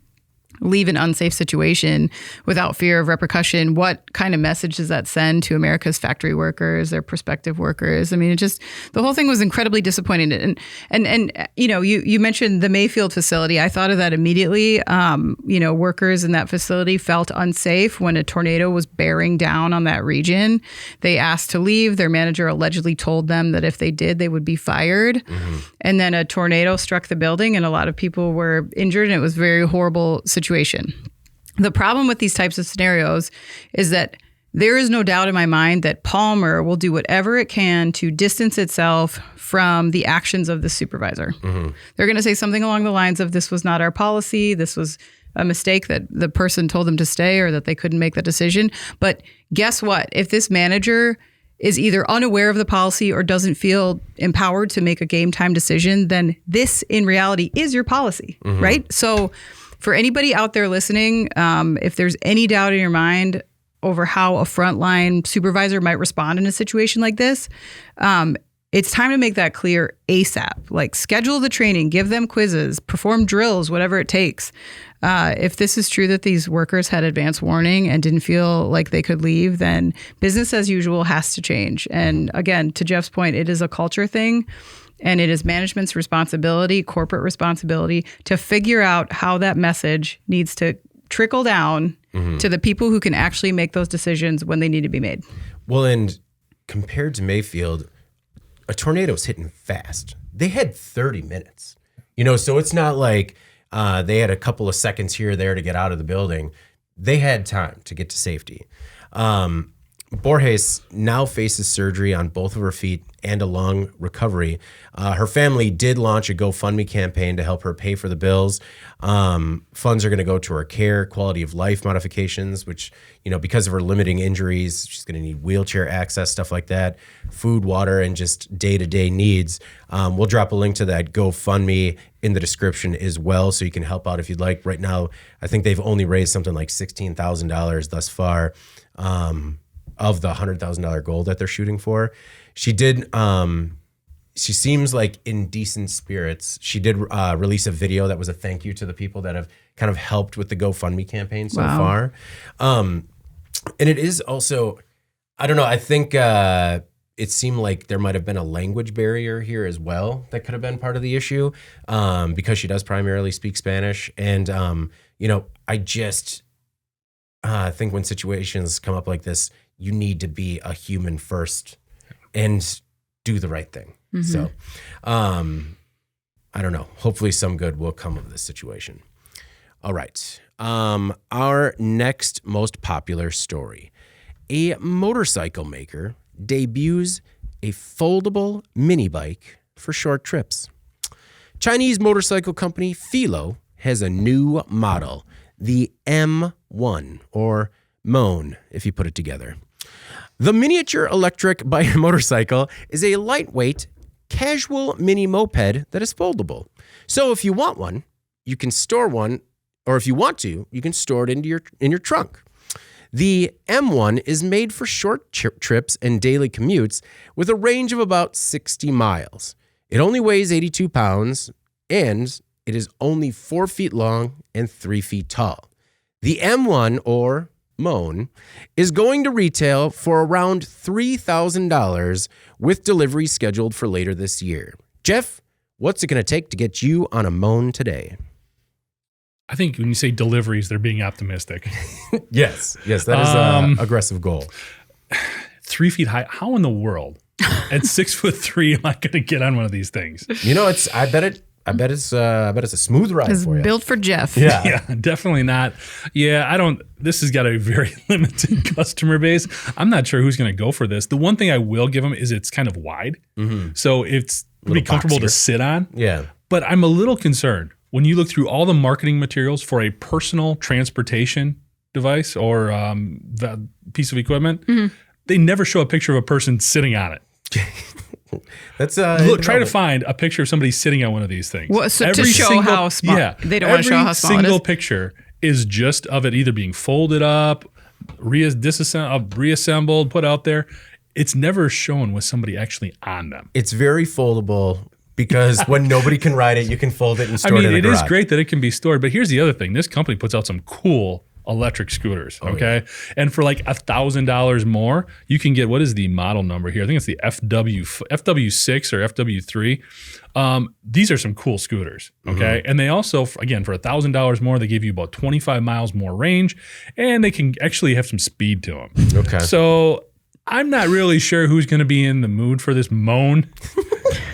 leave an unsafe situation without fear of repercussion? What kind of message does that send to America's factory workers, their prospective workers? I mean, the whole thing was incredibly disappointing. And you mentioned the Mayfield facility. I thought of that immediately. Workers in that facility felt unsafe when a tornado was bearing down on that region. They asked to leave. Their manager allegedly told them that if they did, they would be fired. And then a tornado struck the building and a lot of people were injured, and it was a very horrible situation. The problem with these types of scenarios is that there is no doubt in my mind that Palmer will do whatever it can to distance itself from the actions of the supervisor. They're going to say something along the lines of, this was not our policy, this was a mistake that the person told them to stay or that they couldn't make the decision. But guess what? If this manager is either unaware of the policy or doesn't feel empowered to make a game time decision, then this in reality is your policy, right? So for anybody out there listening, if there's any doubt in your mind over how a frontline supervisor might respond in a situation like this, it's time to make that clear ASAP. Like schedule the training, give them quizzes, perform drills, whatever it takes. If this is true that these workers had advance warning and didn't feel like they could leave, then business as usual has to change. And again, to Jeff's point, it is a culture thing. And it is management's responsibility, corporate responsibility, to figure out how that message needs to trickle down to the people who can actually make those decisions when they need to be made. Well, and compared to Mayfield, a tornado's hitting fast. They had 30 minutes, so it's not like they had a couple of seconds here or there to get out of the building. They had time to get to safety. Borges now faces surgery on both of her feet and a lung recovery. Her family did launch a GoFundMe campaign to help her pay for the bills. Funds are going to go to her care, quality of life modifications, which, because of her limiting injuries, she's going to need wheelchair access, stuff like that, food, water, and just day-to-day needs. We'll drop a link to that GoFundMe in the description as well, so you can help out if you'd like. Right now, I think they've only raised something like $16,000 thus far. Of the $100,000 goal that they're shooting for. She did, she seems like in decent spirits. She did release a video that was a thank you to the people that have kind of helped with the GoFundMe campaign so far. And it is also, I don't know, I think it seemed like there might have been a language barrier here as well that could have been part of the issue because she does primarily speak Spanish. And, I just think when situations come up like this, you need to be a human first and do the right thing. So, I don't know. Hopefully some good will come of this situation. All right. Our next most popular story. A motorcycle maker debuts a foldable mini bike for short trips. Chinese motorcycle company Filo has a new model, the M1, or Moan, if you put it together. The miniature electric motorcycle is a lightweight, casual mini moped that is foldable. So if you want one, you can store one, or if you want to, you can store it in your trunk. The M1 is made for short trips and daily commutes with a range of about 60 miles. It only weighs 82 pounds, and it is only 4 feet long and 3 feet tall. The M1, or Moan, is going to retail for around $3,000 with delivery scheduled for later this year. Jeff, what's it going to take to get you on a Moan today? I think when you say deliveries, they're being optimistic. Yes, that is an aggressive goal. 3 feet high. How in the world at 6'3" am I going to get on one of these things? I bet it's a smooth ride It's for you. built for Jeff. Yeah, definitely not. Yeah, this has got a very limited customer base. I'm not sure who's going to go for this. The one thing I will give them is it's kind of wide. So it's pretty comfortable to sit on. Yeah. But I'm a little concerned when you look through all the marketing materials for a personal transportation device or the piece of equipment, they never show a picture of a person sitting on it. That's try to find a picture of somebody sitting on one of these things. Well, so to show how small. Yeah, they don't want to show how small it is. Every single picture is just of it either being folded up, reassembled, put out there. It's never shown with somebody actually on them. It's very foldable because when nobody can ride it, you can fold it and store it in a garage. It is great that it can be stored, but here's the other thing. This company puts out some cool electric scooters, okay? Yeah. And for like $1,000 more, you can get, what is the model number here? I think it's the FW6 or FW3. These are some cool scooters, okay? And they also, again, for $1,000 more, they give you about 25 miles more range, and they can actually have some speed to them. Okay. So I'm not really sure who's going to be in the mood for this Moan,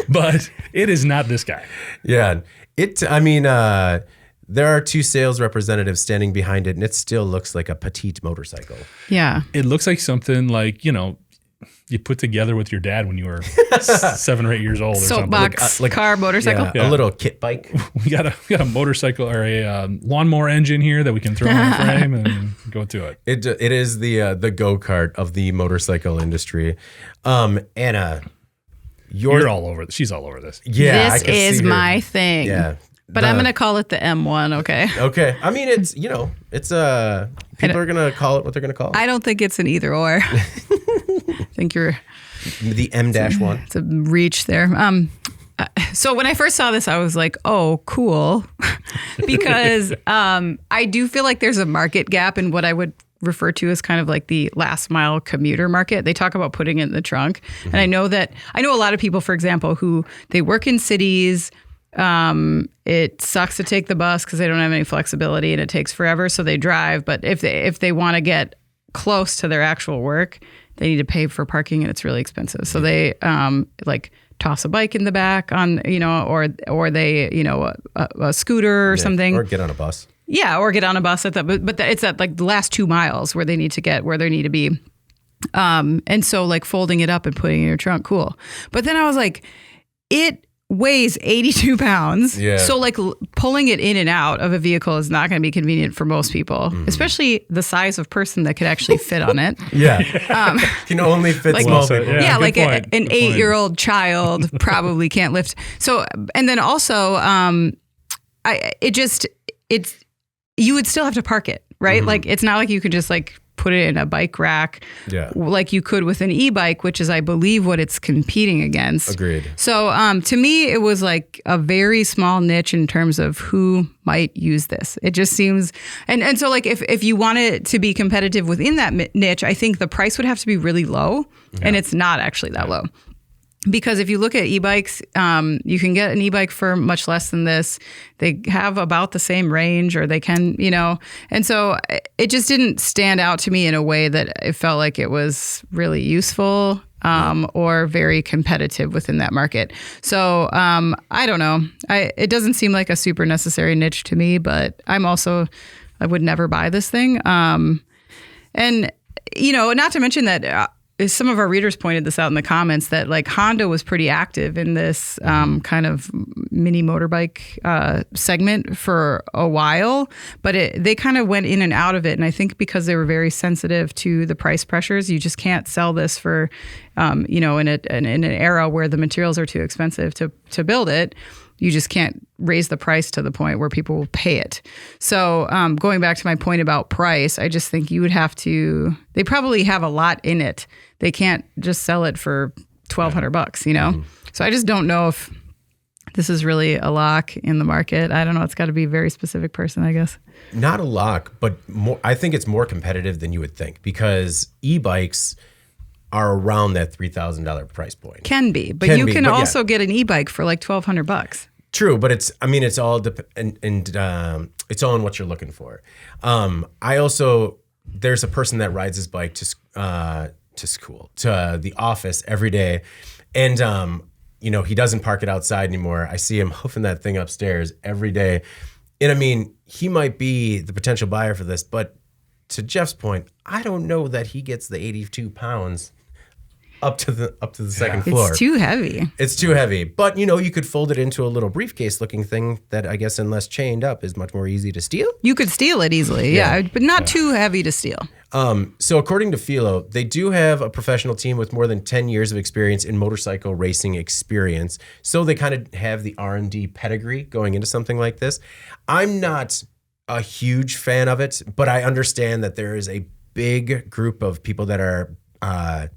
but it is not this guy. Yeah. There are two sales representatives standing behind it, and it still looks like a petite motorcycle. Yeah. It looks like something like, you put together with your dad when you were 7 or 8 years old or something. Soapbox, car, motorcycle. Yeah. A little kit bike. We got a motorcycle or a lawnmower engine here that we can throw on the frame and go to it. It is the go-kart of the motorcycle industry. Anna, you're all over this. She's all over this. Yeah, this is my thing. Yeah. But I'm going to call it the M1, okay? Okay. I mean, it's people are going to call it what they're going to call it. I don't think it's an either or. I think you're The M-1. It's a reach there. So when I first saw this, I was like, oh, cool. Because I do feel like there's a market gap in what I would refer to as kind of like the last mile commuter market. They talk about putting it in the trunk. And I know a lot of people, for example, who they work in cities. It sucks to take the bus because they don't have any flexibility and it takes forever. So they drive. But if they want to get close to their actual work, they need to pay for parking and it's really expensive. So they like toss a bike in the back on, or they, a scooter or something. Or get on a bus. Yeah, or get on a bus at that. But it's at like the last 2 miles where they need to get where they need to be. And so like folding it up and putting it in your trunk, cool. But then I was like, it weighs 82 pounds. Yeah. So like pulling it in and out of a vehicle is not going to be convenient for most people, especially the size of person that could actually fit on it. Yeah. Can only fit like, small so, people. Yeah, good like point, an 8-year-old child probably can't lift. So, and then also, you would still have to park it, right? Like it's not like you could just like put it in a bike rack like you could with an e-bike, which is, I believe, what it's competing against. Agreed. So to me, it was like a very small niche in terms of who might use this. It just seems, and so like if you want it to be competitive within that niche, I think the price would have to be really low, and it's not actually that low. Because if you look at e-bikes, you can get an e-bike for much less than this. They have about the same range, or they can, and so it just didn't stand out to me in a way that it felt like it was really useful or very competitive within that market. So I don't know. It doesn't seem like a super necessary niche to me, but I would never buy this thing. And, not to mention that some of our readers pointed this out in the comments that like Honda was pretty active in this kind of mini motorbike segment for a while, but they kind of went in and out of it. And I think because they were very sensitive to the price pressures, you just can't sell this for, in an era where the materials are too expensive to build it. You just can't raise the price to the point where people will pay it. So going back to my point about price, I just think you would have to, they probably have a lot in it. They can't just sell it for $1,200, So I just don't know if this is really a lock in the market. I don't know. It's got to be a very specific person, I guess. Not a lock, but more, I think it's more competitive than you would think, because e-bikes are around that $3,000 price point. Can be, but you can also get an e-bike for like $1,200. True, but it's all it's all in what you're looking for. There's a person that rides his bike to school, to the office every day, and he doesn't park it outside anymore. I see him hoofing that thing upstairs every day, and he might be the potential buyer for this, but to Jeff's point, I don't know that he gets the 82 pounds up to the second floor. It's too heavy. It's too heavy. But, you could fold it into a little briefcase looking thing that I guess, unless chained up, is much more easy to steal. You could steal it easily, yeah, but not too heavy to steal. So according to Philo, they do have a professional team with more than 10 years of experience in motorcycle racing experience. So they kind of have the R&D pedigree going into something like this. I'm not a huge fan of it, but I understand that there is a big group of people that are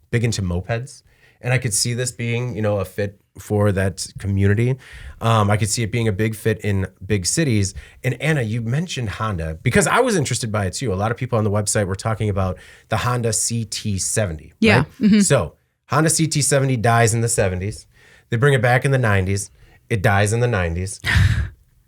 big into mopeds, and I could see this being, a fit for that community. I could see it being a big fit in big cities. And Anna, you mentioned Honda, because I was interested by it too. A lot of people on the website were talking about the Honda CT70. Yeah. Right? Mm-hmm. So Honda CT70 dies in the 70s. They bring it back in the 90s. It dies in the 90s.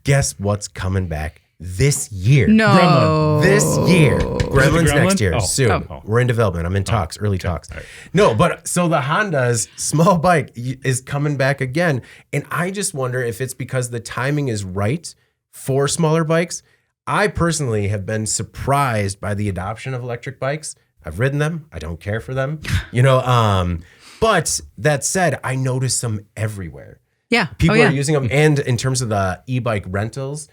Guess what's coming back this year? No. Gremlin. This year. Gremlin's next year. Oh. Soon. Oh. We're in development. I'm in talks, early talks. Right. No, but so the Honda's small bike is coming back again. And I just wonder if it's because the timing is right for smaller bikes. I personally have been surprised by the adoption of electric bikes. I've ridden them. I don't care for them. But that said, I notice them everywhere. Yeah. People are using them. And in terms of the e-bike rentals,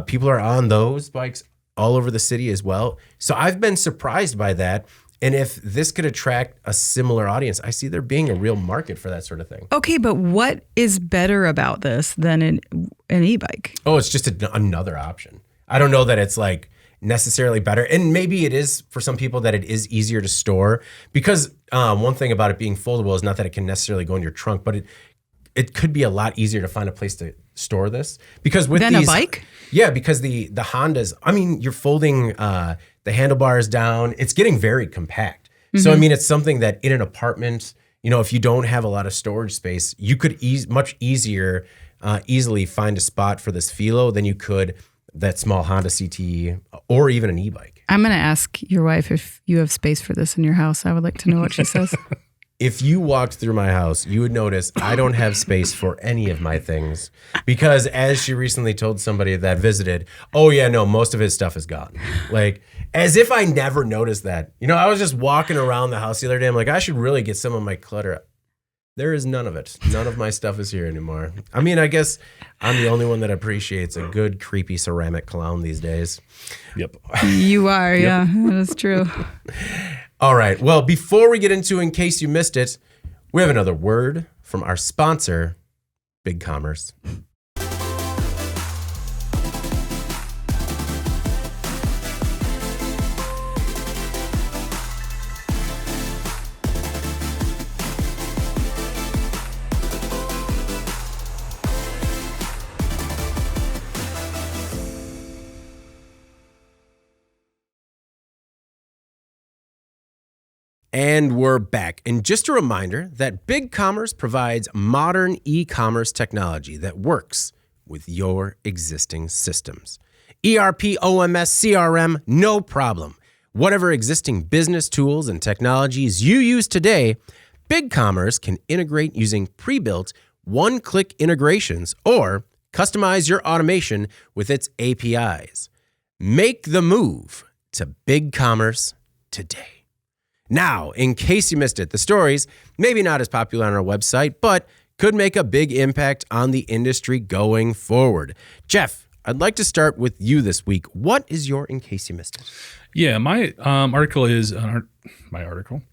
people are on those bikes all over the city as well. So I've been surprised by that. And if this could attract a similar audience, I see there being a real market for that sort of thing. Okay, but what is better about this than an e-bike? Oh, it's just another option. I don't know that it's like necessarily better. And maybe it is for some people that it is easier to store, because one thing about it being foldable is not that it can necessarily go in your trunk, but it could be a lot easier to find a place to store this. Because with Than a bike? Yeah, because the Hondas, I mean, you're folding the handlebars down. It's getting very compact. So, I mean, it's something that in an apartment, you know, if you don't have a lot of storage space, you could easily find a spot for this Philo than you could that small Honda CT or even an e-bike. I'm going to ask your wife if you have space for this in your house. I would like to know what she says. If you walked through my house, you would notice I don't have space for any of my things, because as she recently told somebody that visited, oh yeah, no, most of his stuff is gone. Like, as if I never noticed that. You know, I was just walking around the house the other day. I'm like, I should really get some of my clutter. There is none of it. None of my stuff is here anymore. I mean, I guess I'm the only one that appreciates a good, creepy ceramic clown these days. Yep. You are, yeah, that is true. All right. Well, before we get into In Case You Missed It, we have another word from our sponsor, Big Commerce. And we're back. And just a reminder that Big Commerce provides modern e-commerce technology that works with your existing systems. ERP, OMS, CRM, no problem. Whatever existing business tools and technologies you use today, Big Commerce can integrate using pre-built one-click integrations or customize your automation with its APIs. Make the move to Big Commerce today. Now, in case you missed it, the stories, maybe not as popular on our website, but could make a big impact on the industry going forward. Jeff, I'd like to start with you this week. What is your In Case You Missed It? Yeah, my article is an article.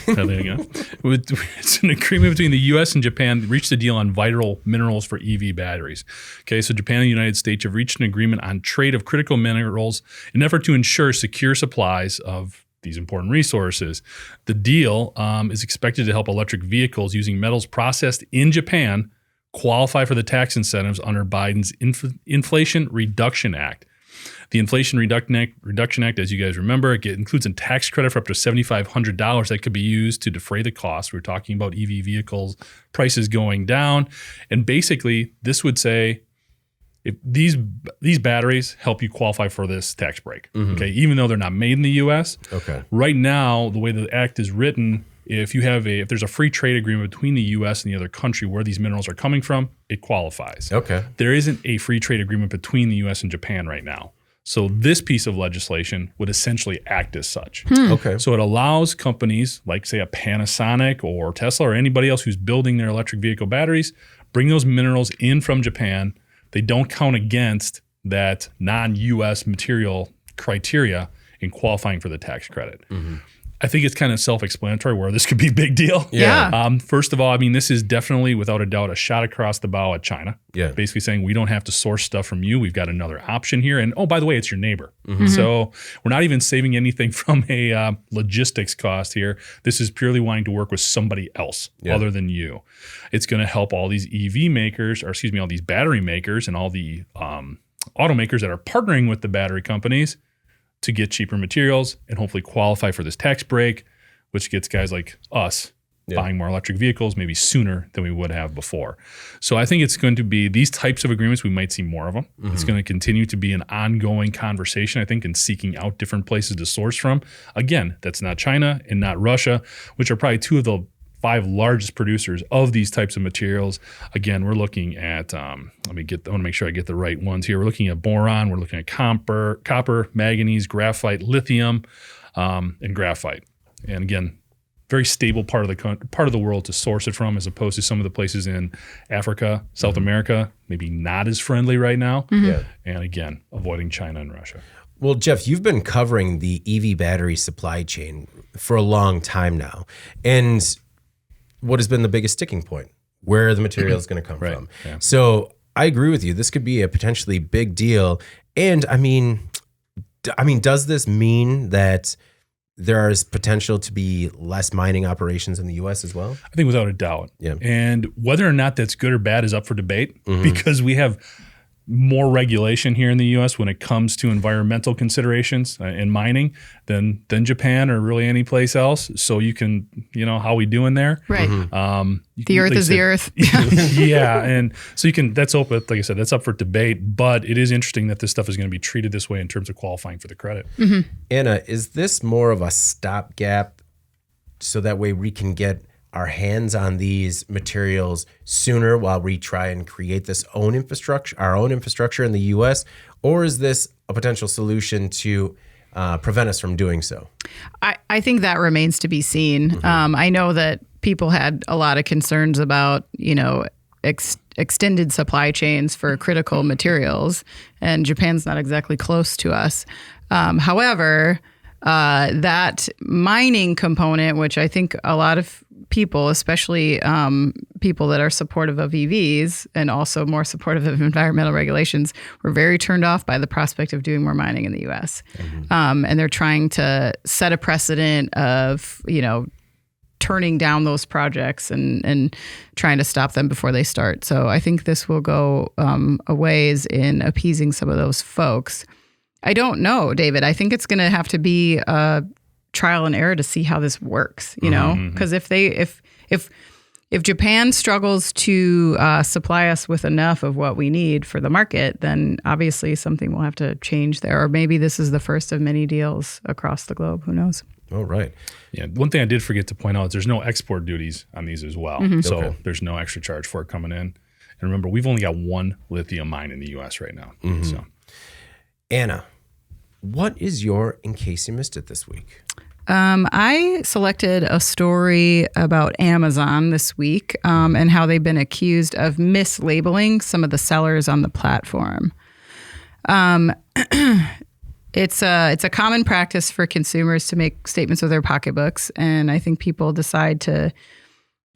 There you go. It's an agreement between the U.S. and Japan reached a deal on vital minerals for EV batteries. Okay, so Japan and the United States have reached an agreement on trade of critical minerals in an effort to ensure secure supplies of these important resources. The deal is expected to help electric vehicles using metals processed in Japan qualify for the tax incentives under Biden's Inflation Reduction Act. The Inflation Reduction Act, as you guys remember, it includes a tax credit for up to $7,500 that could be used to defray the cost. We're talking about EV vehicles, prices going down. And basically, this would say, if these batteries help you qualify for this tax break, okay, even though they're not made in the U.S. Okay. Right now, the way the act is written, if there's a free trade agreement between the U.S. and the other country where these minerals are coming from, it qualifies. Okay. There isn't a free trade agreement between the U.S. and Japan right now. So this piece of legislation would essentially act as such. Okay. So it allows companies like, say, a Panasonic or Tesla or anybody else who's building their electric vehicle batteries, bring those minerals in from Japan. They don't count against that non-U.S. material criteria in qualifying for the tax credit. I think it's kind of self-explanatory where this could be a big deal. Yeah. First of all, I mean, this is definitely, without a doubt, a shot across the bow at China. Yeah. Basically saying, we don't have to source stuff from you. We've got another option here. And oh, by the way, it's your neighbor. So we're not even saving anything from a logistics cost here. This is purely wanting to work with somebody else other than you. It's going to help all these EV makers, or excuse me, all these battery makers and all the automakers that are partnering with the battery companies to get cheaper materials and hopefully qualify for this tax break, which gets guys like us buying more electric vehicles maybe sooner than we would have before. So I think it's going to be these types of agreements, we might see more of them. It's going to continue to be an ongoing conversation, I think, in seeking out different places to source from. Again, that's not China and not Russia, which are probably two of the 5 largest producers of these types of materials. Again, we're looking at, I want to make sure I get the right ones here. We're looking at boron, we're looking at copper, manganese, graphite, lithium, and graphite. And again, very stable part of the world to source it from, as opposed to some of the places in Africa, South America, maybe not as friendly right now. Yeah. And again, avoiding China and Russia. Well, Jeff, you've been covering the EV battery supply chain for a long time now. And what has been the biggest sticking point? Where the material is going to come from. Yeah. So I agree with you. This could be a potentially big deal. And I mean, does this mean that there is potential to be less mining operations in the U.S. as well? I think without a doubt. Yeah. And whether or not that's good or bad is up for debate because we have more regulation here in the U.S. when it comes to environmental considerations in mining than Japan or really any place else. So you can, how we doing there? Right. The earth is the earth. Yeah. And so that's open, like I said, that's up for debate, but it is interesting that this stuff is going to be treated this way in terms of qualifying for the credit. Anna, is this more of a stopgap so that way we can get our hands on these materials sooner while we try and create our own infrastructure in the U.S., or is this a potential solution to prevent us from doing so? I think that remains to be seen. I know that people had a lot of concerns about, extended supply chains for critical materials, and Japan's not exactly close to us. However, that mining component, which I think a lot of people, especially people that are supportive of EVs and also more supportive of environmental regulations, were very turned off by the prospect of doing more mining in the U.S. And they're trying to set a precedent of, turning down those projects and trying to stop them before they start. So I think this will go a ways in appeasing some of those folks. I don't know, David. I think it's going to have to be a trial and error to see how this works, because if Japan struggles to supply us with enough of what we need for the market, then obviously something will have to change there. Or maybe this is the first of many deals across the globe. Who knows? Oh, right. Yeah. One thing I did forget to point out is there's no export duties on these as well. So there's no extra charge for it coming in. And remember, we've only got one lithium mine in the U.S. right now. So, Anna, what is your In Case You Missed It this week? I selected a story about Amazon this week and how they've been accused of mislabeling some of the sellers on the platform. It's a common practice for consumers to make statements with their pocketbooks, and I think people decide to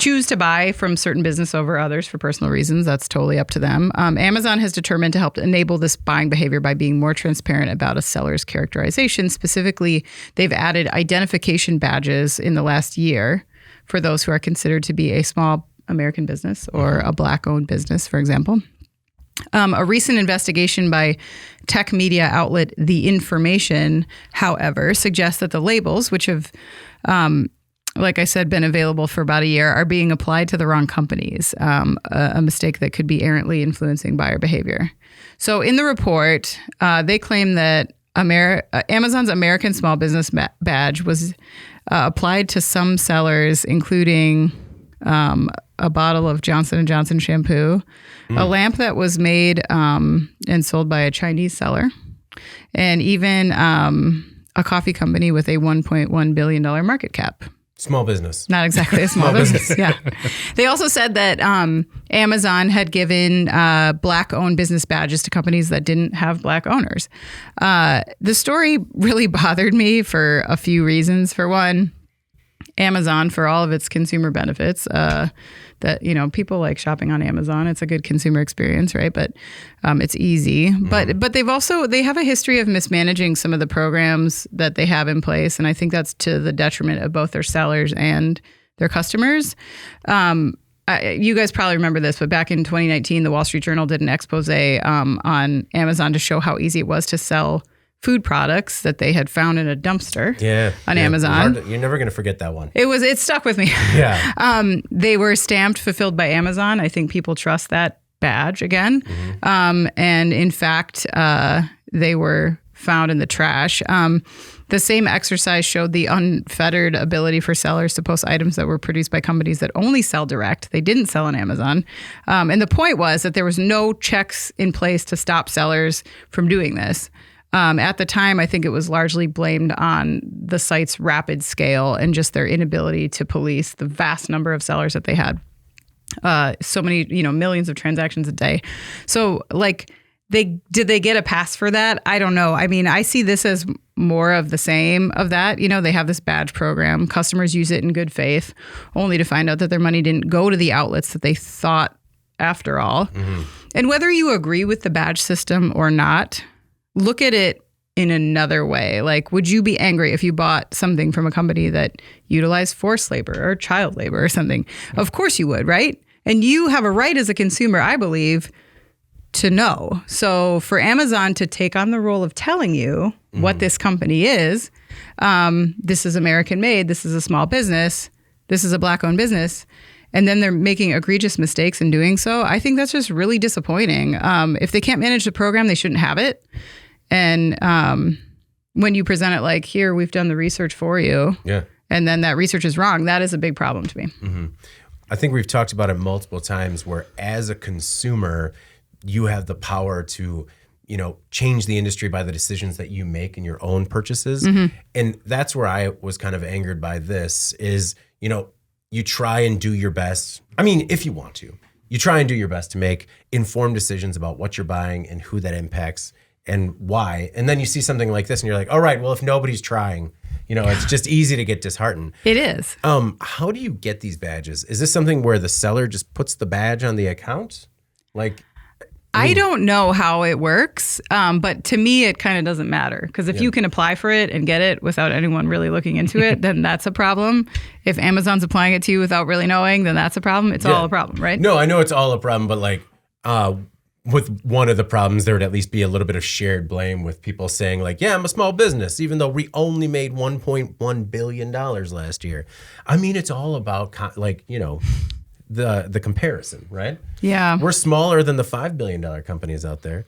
choose to buy from certain business over others for personal reasons. That's totally up to them. Amazon has determined to help enable this buying behavior by being more transparent about a seller's characterization. Specifically, they've added identification badges in the last year for those who are considered to be a small American business or a Black-owned business, for example. A recent investigation by tech media outlet The Information, however, suggests that the labels, which have like I said, been available for about a year, are being applied to the wrong companies, a mistake that could be errantly influencing buyer behavior. So in the report, they claim that Amazon's American Small Business Badge was applied to some sellers, including a bottle of Johnson & Johnson shampoo, a lamp that was made and sold by a Chinese seller, and even a coffee company with a $1.1 billion market cap. Small business. Not exactly a small business. Yeah. They also said that Amazon had given Black-owned business badges to companies that didn't have Black owners. The story really bothered me for a few reasons. For one, Amazon, for all of its consumer benefits, that, people like shopping on Amazon. It's a good consumer experience, right? But it's easy. But they have a history of mismanaging some of the programs that they have in place. And I think that's to the detriment of both their sellers and their customers. You guys probably remember this, but back in 2019, the Wall Street Journal did an expose on Amazon to show how easy it was to sell food products that they had found in a dumpster on Amazon. You're never going to forget that one. It stuck with me. Yeah. They were stamped fulfilled by Amazon. I think people trust that badge again. And in fact, they were found in the trash. The same exercise showed the unfettered ability for sellers to post items that were produced by companies that only sell direct. They didn't sell on Amazon. And the point was that there was no checks in place to stop sellers from doing this. At the time, I think it was largely blamed on the site's rapid scale and just their inability to police the vast number of sellers that they had. So many, millions of transactions a day. So did they get a pass for that? I don't know. I mean, I see this as more of the same of that. They have this badge program. Customers use it in good faith, only to find out that their money didn't go to the outlets that they thought after all. And whether you agree with the badge system or not, look at it in another way? Like, would you be angry if you bought something from a company that utilized forced labor or child labor or something? Of course you would, right? And you have a right as a consumer, I believe, to know. So for Amazon to take on the role of telling you what this company is, this is American made, this is a small business, this is a Black-owned business, and then they're making egregious mistakes in doing so, I think that's just really disappointing. If they can't manage the program, they shouldn't have it. And when you present it like, here, we've done the research for you, and then that research is wrong, that is a big problem to me. I think we've talked about it multiple times where as a consumer, you have the power to, change the industry by the decisions that you make in your own purchases. And that's where I was kind of angered by this is, you try and do your best. I mean, if you want to, you try and do your best to make informed decisions about what you're buying and who that impacts and why. And then you see something like this and you're like, all right, well, if nobody's trying, it's just easy to get disheartened. It is. How do you get these badges? Is this something where the seller just puts the badge on the account? I don't know how it works, but to me, it kind of doesn't matter. Because if you can apply for it and get it without anyone really looking into it, then that's a problem. If Amazon's applying it to you without really knowing, then that's a problem. It's all a problem, right? No, I know it's all a problem, but with one of the problems, there would at least be a little bit of shared blame with people saying I'm a small business, even though we only made $1.1 billion last year. I mean, it's all about the comparison, right? Yeah. We're smaller than the $5 billion companies out there.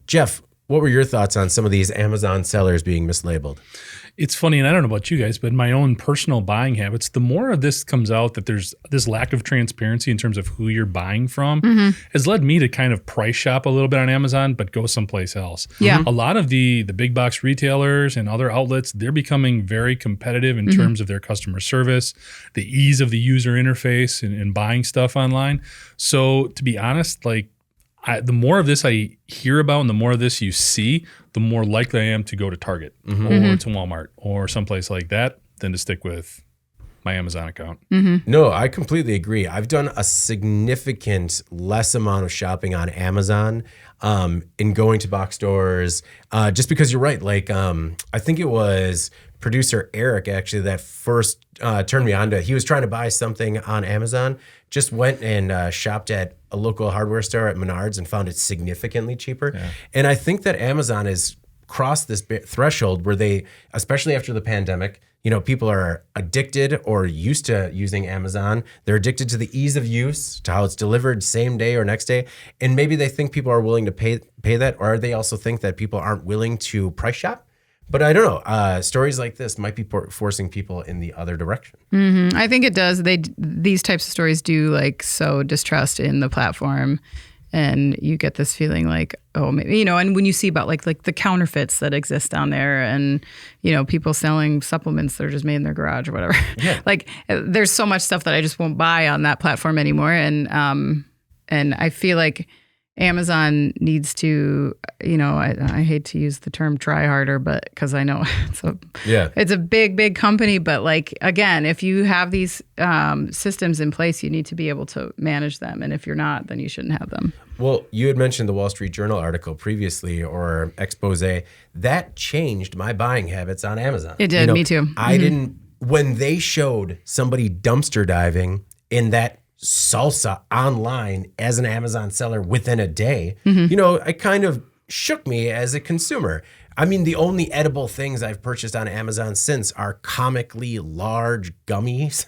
Jeff, what were your thoughts on some of these Amazon sellers being mislabeled? It's funny, and I don't know about you guys, but in my own personal buying habits, the more of this comes out that there's this lack of transparency in terms of who you're buying from has led me to kind of price shop a little bit on Amazon, but go someplace else. Yeah. A lot of the big box retailers and other outlets, they're becoming very competitive in terms of their customer service, the ease of the user interface and buying stuff online. So to be honest, the more of this I hear about and the more of this you see, the more likely I am to go to Target or to Walmart or someplace like that than to stick with my Amazon account. No, I completely agree. I've done a significant less amount of shopping on Amazon in going to box stores, just because you're right. I think it was producer Eric actually that first turned me on to. He was trying to buy something on Amazon, just went and shopped at a local hardware store at Menards and found it significantly cheaper. Yeah. And I think that Amazon has crossed this threshold where they, especially after the pandemic, people are addicted or used to using Amazon. They're addicted to the ease of use, to how it's delivered same day or next day. And maybe they think people are willing to pay that, or they also think that people aren't willing to price shop. But I don't know. Stories like this might be forcing people in the other direction. I think it does. These types of stories do sow distrust in the platform, and you get this feeling maybe, and when you see about like the counterfeits that exist down there, and people selling supplements that are just made in their garage or whatever. Yeah. There's so much stuff that I just won't buy on that platform anymore, and I feel like Amazon needs to, I hate to use the term try harder, but because I know it's a big company. But again, if you have these systems in place, you need to be able to manage them. And if you're not, then you shouldn't have them. Well, you had mentioned the Wall Street Journal article previously, or expose. That changed my buying habits on Amazon. It did, me too. I didn't, when they showed somebody dumpster diving in that salsa online as an Amazon seller within a day, it kind of shook me as a consumer. I mean, the only edible things I've purchased on Amazon since are comically large gummies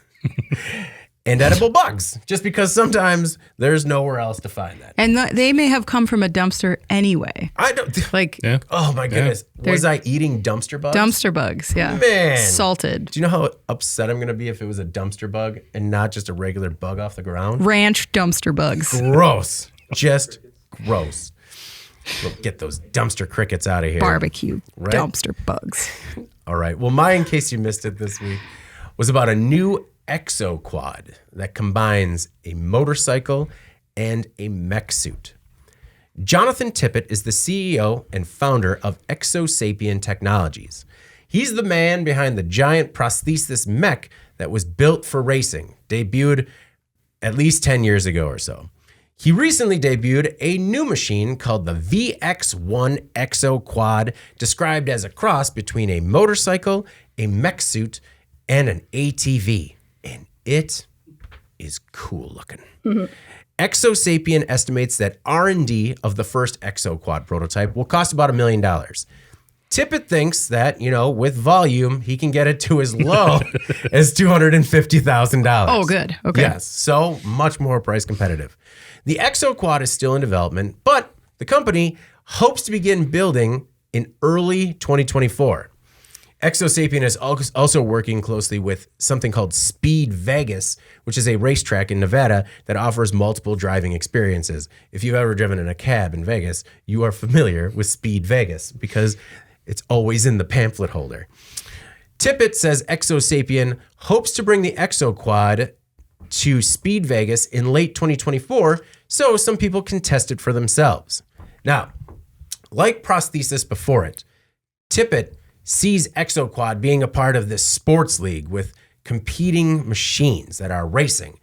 and edible bugs, just because sometimes there's nowhere else to find that. And they may have come from a dumpster anyway. I don't Oh my goodness. Was I eating dumpster bugs? Dumpster bugs, yeah. Man. Salted. Do you know how upset I'm going to be if it was a dumpster bug and not just a regular bug off the ground? Ranch dumpster bugs. Gross. Just gross. We'll get those dumpster crickets out of here. Barbecue dumpster bugs. All right. Well, my in case you missed it this week was about a new ExoQuad that combines a motorcycle and a mech suit. Jonathan Tippett is the CEO and founder of ExoSapien Technologies. He's the man behind the giant prosthesis mech that was built for racing, debuted at least 10 years ago or so. He recently debuted a new machine called the VX1 ExoQuad, described as a cross between a motorcycle, a mech suit, and an ATV. And it is cool looking. ExoSapien estimates that R&D of the first ExoQuad prototype will cost about $1 million. Tippett thinks that, with volume, he can get it to as low as $250,000. Oh, good. Okay. Yes, so much more price competitive. The ExoQuad is still in development, but the company hopes to begin building in early 2024. ExoSapien is also working closely with something called Speed Vegas, which is a racetrack in Nevada that offers multiple driving experiences. If you've ever driven in a cab in Vegas, you are familiar with Speed Vegas because it's always in the pamphlet holder. Tippett says ExoSapien hopes to bring the ExoQuad to Speed Vegas in late 2024 so some people can test it for themselves. Now, like prosthesis before it, Tippett sees ExoQuad being a part of this sports league with competing machines that are racing.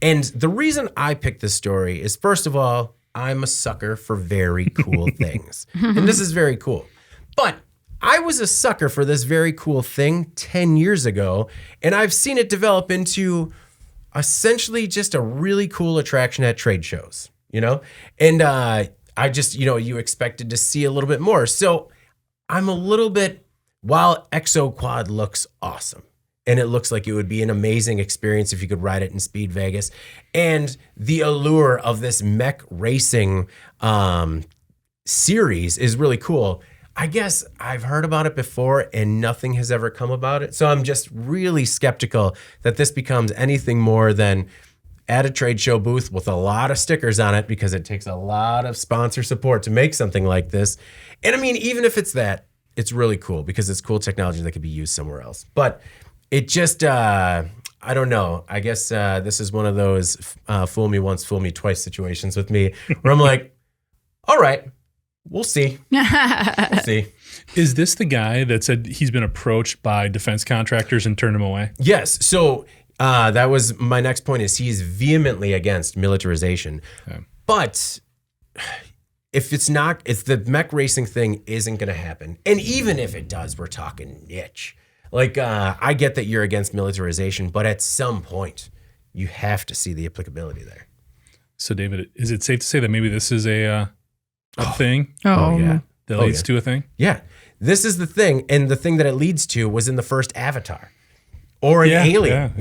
And the reason I picked this story is, first of all, I'm a sucker for very cool things. And this is very cool. But I was a sucker for this very cool thing 10 years ago, and I've seen it develop into essentially just a really cool attraction at trade shows, And I just, you expected to see a little bit more. So I'm a little bit, while ExoQuad looks awesome, and it looks like it would be an amazing experience if you could ride it in Speed Vegas, and the allure of this mech racing series is really cool. I guess I've heard about it before and nothing has ever come about it. So I'm just really skeptical that this becomes anything more than at a trade show booth with a lot of stickers on it, because it takes a lot of sponsor support to make something like this. And I mean, even if it's that, it's really cool because it's cool technology that could be used somewhere else. But it just, I don't know. I guess this is one of those fool me once, fool me twice situations with me where I'm like, all right, we'll see. We'll see. Is this the guy that said he's been approached by defense contractors and turned him away? Yes. So that was my next point, is he is vehemently against militarization. Okay. But if the mech racing thing isn't going to happen, and even if it does, we're talking niche. Like, I get that you're against militarization, but at some point, you have to see the applicability there. So, David, is it safe to say that maybe this is a thing? Oh, yeah. That leads to a thing? Yeah. This is the thing, and the thing that it leads to was in the first Avatar. Or an alien,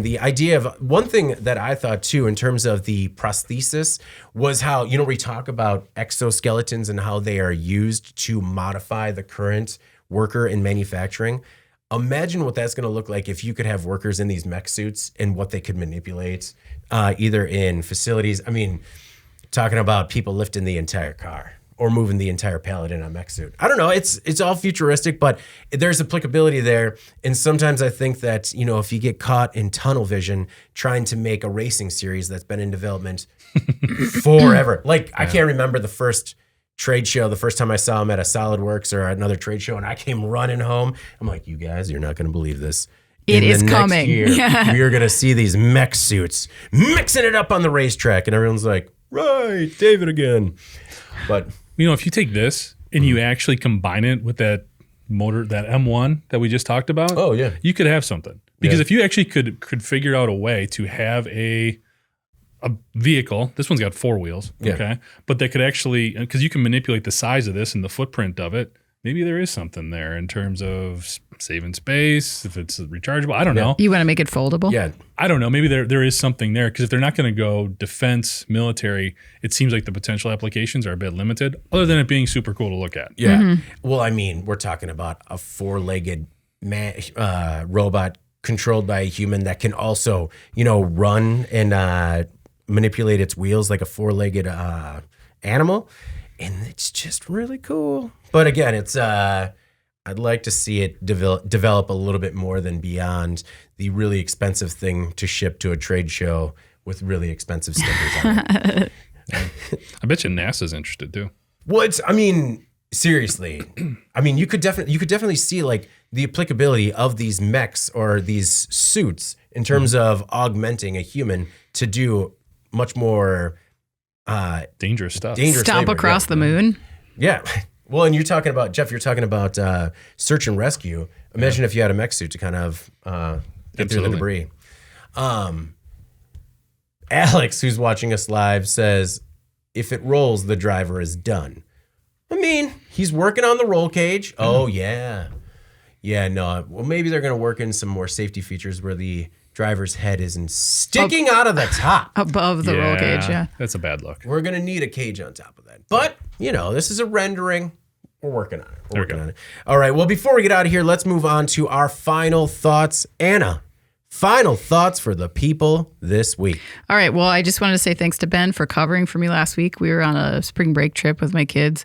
the idea of one thing that I thought too, in terms of the prosthesis, was how, we talk about exoskeletons and how they are used to modify the current worker in manufacturing. Imagine what that's going to look like if you could have workers in these mech suits and what they could manipulate, either in facilities. I mean, talking about people lifting the entire car or moving the entire pallet in a mech suit. I don't know. It's all futuristic, but there's applicability there. And sometimes I think that, if you get caught in tunnel vision trying to make a racing series that's been in development forever. Like, I can't remember the first trade show, the first time I saw him at a SolidWorks or another trade show, and I came running home. I'm like, you guys, you're not going to believe this. It is coming. Next year, we are going to see these mech suits mixing it up on the racetrack. And everyone's like, right, David again. But if you take this and you actually combine it with that motor, that M1 that we just talked about, you could have something. Because if you actually could figure out a way to have a vehicle, this one's got 4 wheels, okay? But they could actually, because you can manipulate the size of this and the footprint of it, maybe there is something there in terms of saving space, if it's rechargeable. I don't know. You want to make it foldable? Yeah. I don't know. Maybe there is something there, because if they're not going to go defense, military, it seems like the potential applications are a bit limited, other than it being super cool to look at. Yeah. Mm-hmm. Well, I mean, we're talking about a 4-legged robot controlled by a human that can also, run and manipulate its wheels like a 4-legged animal. And it's just really cool. But again, it's I'd like to see it develop a little bit more than beyond the really expensive thing to ship to a trade show with really expensive stickers on it. I bet you NASA's interested too. Well, seriously, I mean, you could definitely see like the applicability of these mechs or these suits in terms of augmenting a human to do much more dangerous stuff. Stomp across the moon. Yeah. Well, and you're talking about, Jeff, search and rescue. Imagine if you had a mech suit to kind of get through the debris. Alex, who's watching us live, says, if it rolls, the driver is done. I mean, he's working on the roll cage. Oh, yeah. Yeah, no. Well, maybe they're going to work in some more safety features where the driver's head isn't sticking out of the top. Above the roll cage, yeah. That's a bad look. We're going to need a cage on top of that. But, this is a rendering. We're working on it. All right, well, before we get out of here, let's move on to our final thoughts. Anna, final thoughts for the people this week. All right, well, I just wanted to say thanks to Ben for covering for me last week. We were on a spring break trip with my kids,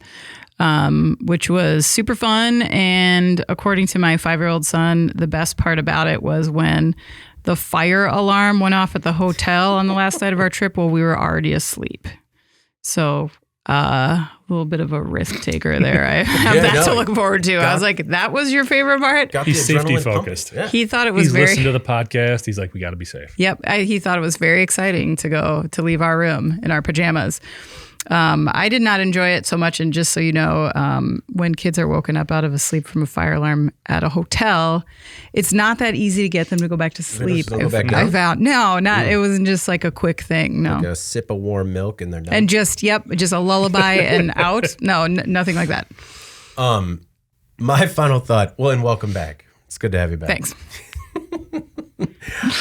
which was super fun. And according to my 5-year-old son, the best part about it was when the fire alarm went off at the hotel on the last night of our trip while we were already asleep. So a little bit of a risk taker there. I have to look forward to. I was like, that was your favorite part? He's safety focused. Yeah. He thought it was He's listened to the podcast. He's like, we got to be safe. Yep. He thought it was very exciting to leave our room in our pajamas. I did not enjoy it so much. And just so you know, when kids are woken up out of a sleep from a fire alarm at a hotel, it's not that easy to get them to go back to sleep. I found it wasn't just like a quick thing. No, like a sip of warm milk and they're done. And just a lullaby and out. No, nothing like that. My final thought. Well, and welcome back. It's good to have you back. Thanks.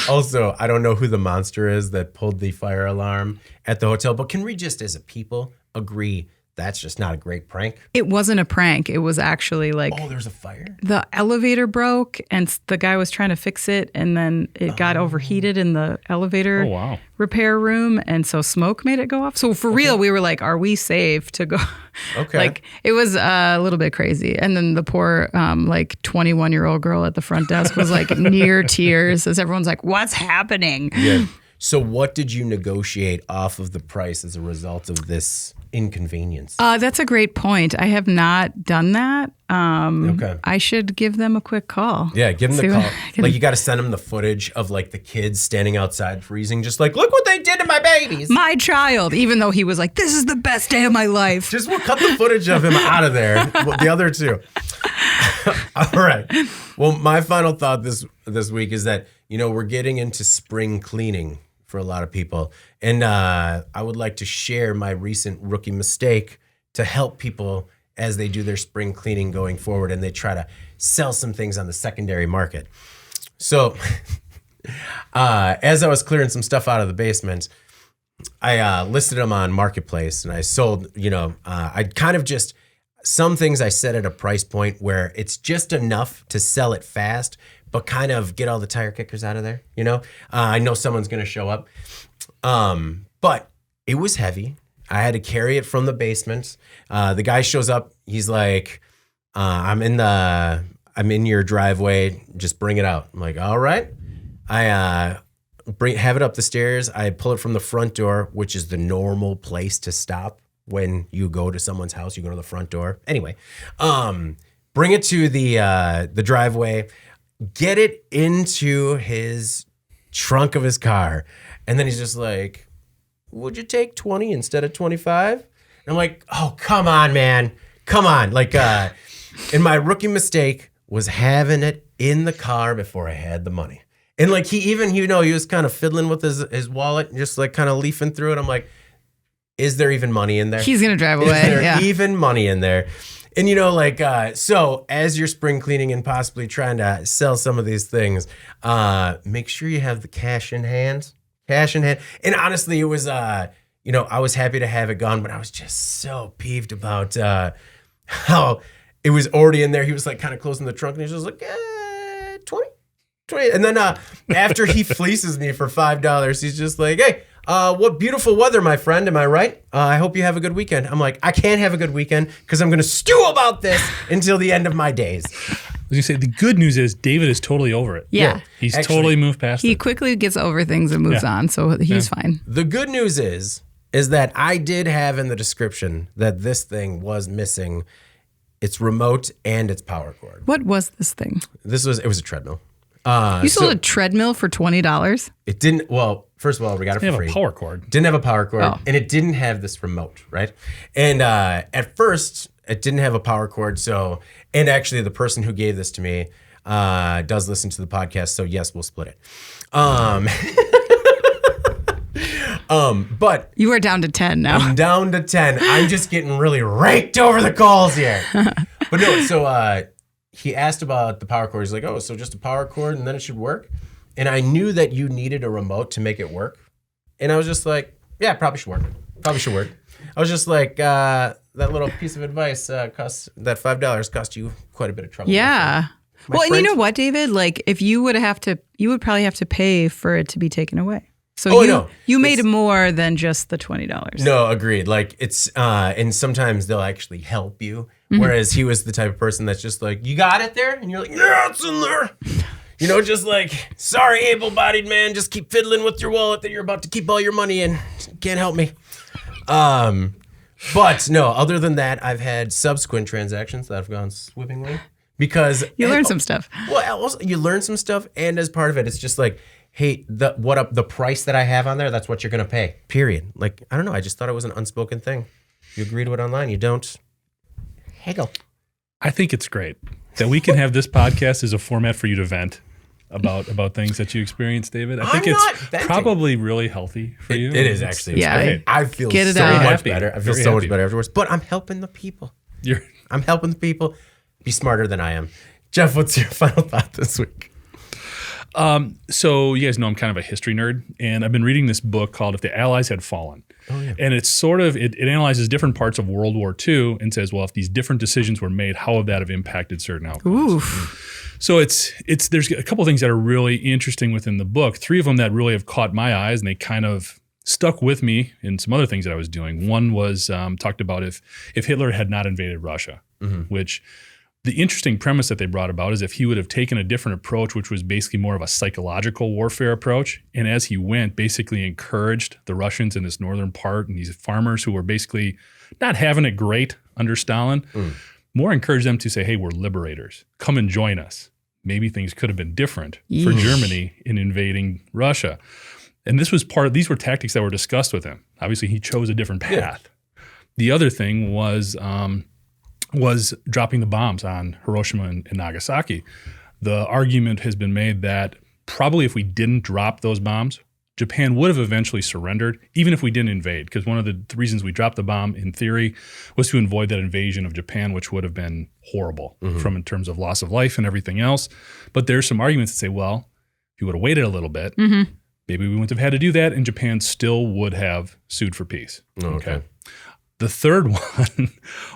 Also, I don't know who the monster is that pulled the fire alarm at the hotel, but can we just as a people agree that's just not a great prank? It wasn't a prank. It was actually like... Oh, there's a fire? The elevator broke and the guy was trying to fix it and then it got overheated in the elevator repair room and so smoke made it go off. So for real, we were like, are we safe to go? Okay. Like it was a little bit crazy. And then the poor 21-year-old girl at the front desk was like near tears as everyone's like, what's happening? Yeah. So what did you negotiate off of the price as a result of this inconvenience? That's a great point. I have not done that. Okay. I should give them a quick call. Yeah, give them the call. Like you got to send them the footage of like the kids standing outside freezing, just like, look what they did to my babies. My child, even though he was like, this is the best day of my life. Just we'll cut the footage of him out of there. The other two. All right. Well, my final thought this week is that, we're getting into spring cleaning for a lot of people. And I would like to share my recent rookie mistake to help people as they do their spring cleaning going forward and they try to sell some things on the secondary market. So as I was clearing some stuff out of the basement, I listed them on Marketplace and I sold, I'd kind of just, some things I set at a price point where it's just enough to sell it fast, but kind of get all the tire kickers out of there, I know someone's going to show up. But it was heavy. I had to carry it from the basement. The guy shows up. He's like, I'm in your driveway. Just bring it out. I'm like, all right. I have it up the stairs. I pull it from the front door, which is the normal place to stop when you go to someone's house. You go to the front door. Anyway, bring it to the driveway. Get it into his trunk of his car. And then he's just like, would you take 20 instead of 25? And I'm like, oh, come on, man. Come on. Like, and my rookie mistake was having it in the car before I had the money. And like he was kind of fiddling with his wallet and just like kind of leafing through it. I'm like, is there even money in there? He's going to drive away. Is there even money in there? And so as you're spring cleaning and possibly trying to sell some of these things, make sure you have the cash in hand. And honestly, it was, I was happy to have it gone, but I was just so peeved about how it was already in there. He was like kind of closing the trunk and he was just like, 20. And then after he fleeces me for $5, he's just like, hey, what beautiful weather, my friend. Am I right? I hope you have a good weekend. I'm like, I can't have a good weekend because I'm going to stew about this until the end of my days. As you say, the good news is David is totally over it. Yeah. He's totally moved past it. He quickly gets over things and moves on, so he's fine. The good news is that I did have in the description that this thing was missing It's remote and it's power cord. What was this thing? It was a treadmill. You sold a treadmill for $20? It didn't. Well, first of all, we got it for free. Didn't have a power cord. Didn't have a power cord, and it didn't have this remote, right? And at first, it didn't have a power cord. So, and actually, the person who gave this to me does listen to the podcast. So yes, we'll split it. But You are down to 10 now. I'm down to 10. I'm just getting really raked over the calls here. But no, so he asked about the power cord. He's like, oh, so just a power cord and then it should work? And I knew that you needed a remote to make it work. And I was just like, yeah, probably should work. Probably should work. I was just like, that little piece of advice costs, that $5 cost you quite a bit of trouble. Yeah. My Well, and you friend- know what, David? Like, if you would probably have to pay for it to be taken away. So Oh, no. you made more than just the $20. No, agreed. Like it's, and sometimes they'll actually help you. Whereas he was the type of person that's just like, you got it there? And you're like, yeah, it's in there. You know, just like, sorry, able-bodied man, just keep fiddling with your wallet that you're about to keep all your money in. Can't help me. But no, other than that, I've had subsequent transactions that have gone swimmingly because You learned some stuff. Well, also you learn some stuff, and as part of it, it's just like, hey, the price that I have on there, that's what you're gonna pay. Period. Like, I don't know. I just thought it was an unspoken thing. You agree to it online. You don't. Haggle. I think it's great that we can have this podcast as a format for you to vent about things that you experience, David. I think I'm not it's venting. probably really healthy for you. It is actually. Yeah. great. I feel Get it so out. much Happy. better. I feel Very so much happy. better afterwards. But I'm helping the people. You're I'm helping the people be smarter than I am. Jeff, what's your final thought this week? So you guys know I'm kind of a history nerd, and I've been reading this book called If the Allies Had Fallen. Oh, yeah. And it's sort of, it analyzes different parts of World War II and says, well, if these different decisions were made, how would that have impacted certain outcomes? Oof. So there's a couple things that are really interesting within the book. 3 of them that really have caught my eyes, and they kind of stuck with me in some other things that I was doing. One was talked about if Hitler had not invaded Russia, which the interesting premise that they brought about is if he would have taken a different approach, which was basically more of a psychological warfare approach, and as he went, basically encouraged the Russians in this northern part and these farmers who were basically not having it great under Stalin, more encouraged them to say, hey, we're liberators. Come and join us. Maybe things could have been different for Germany in invading Russia. And this was these were tactics that were discussed with him. Obviously, he chose a different path. Yeah. The other thing was dropping the bombs on Hiroshima and Nagasaki. The argument has been made that probably if we didn't drop those bombs, Japan would have eventually surrendered, even if we didn't invade, because one of the reasons we dropped the bomb, in theory, was to avoid that invasion of Japan, which would have been horrible in terms of loss of life and everything else. But there's some arguments that say, well, if you would have waited a little bit, maybe we wouldn't have had to do that, and Japan still would have sued for peace. Okay. The third one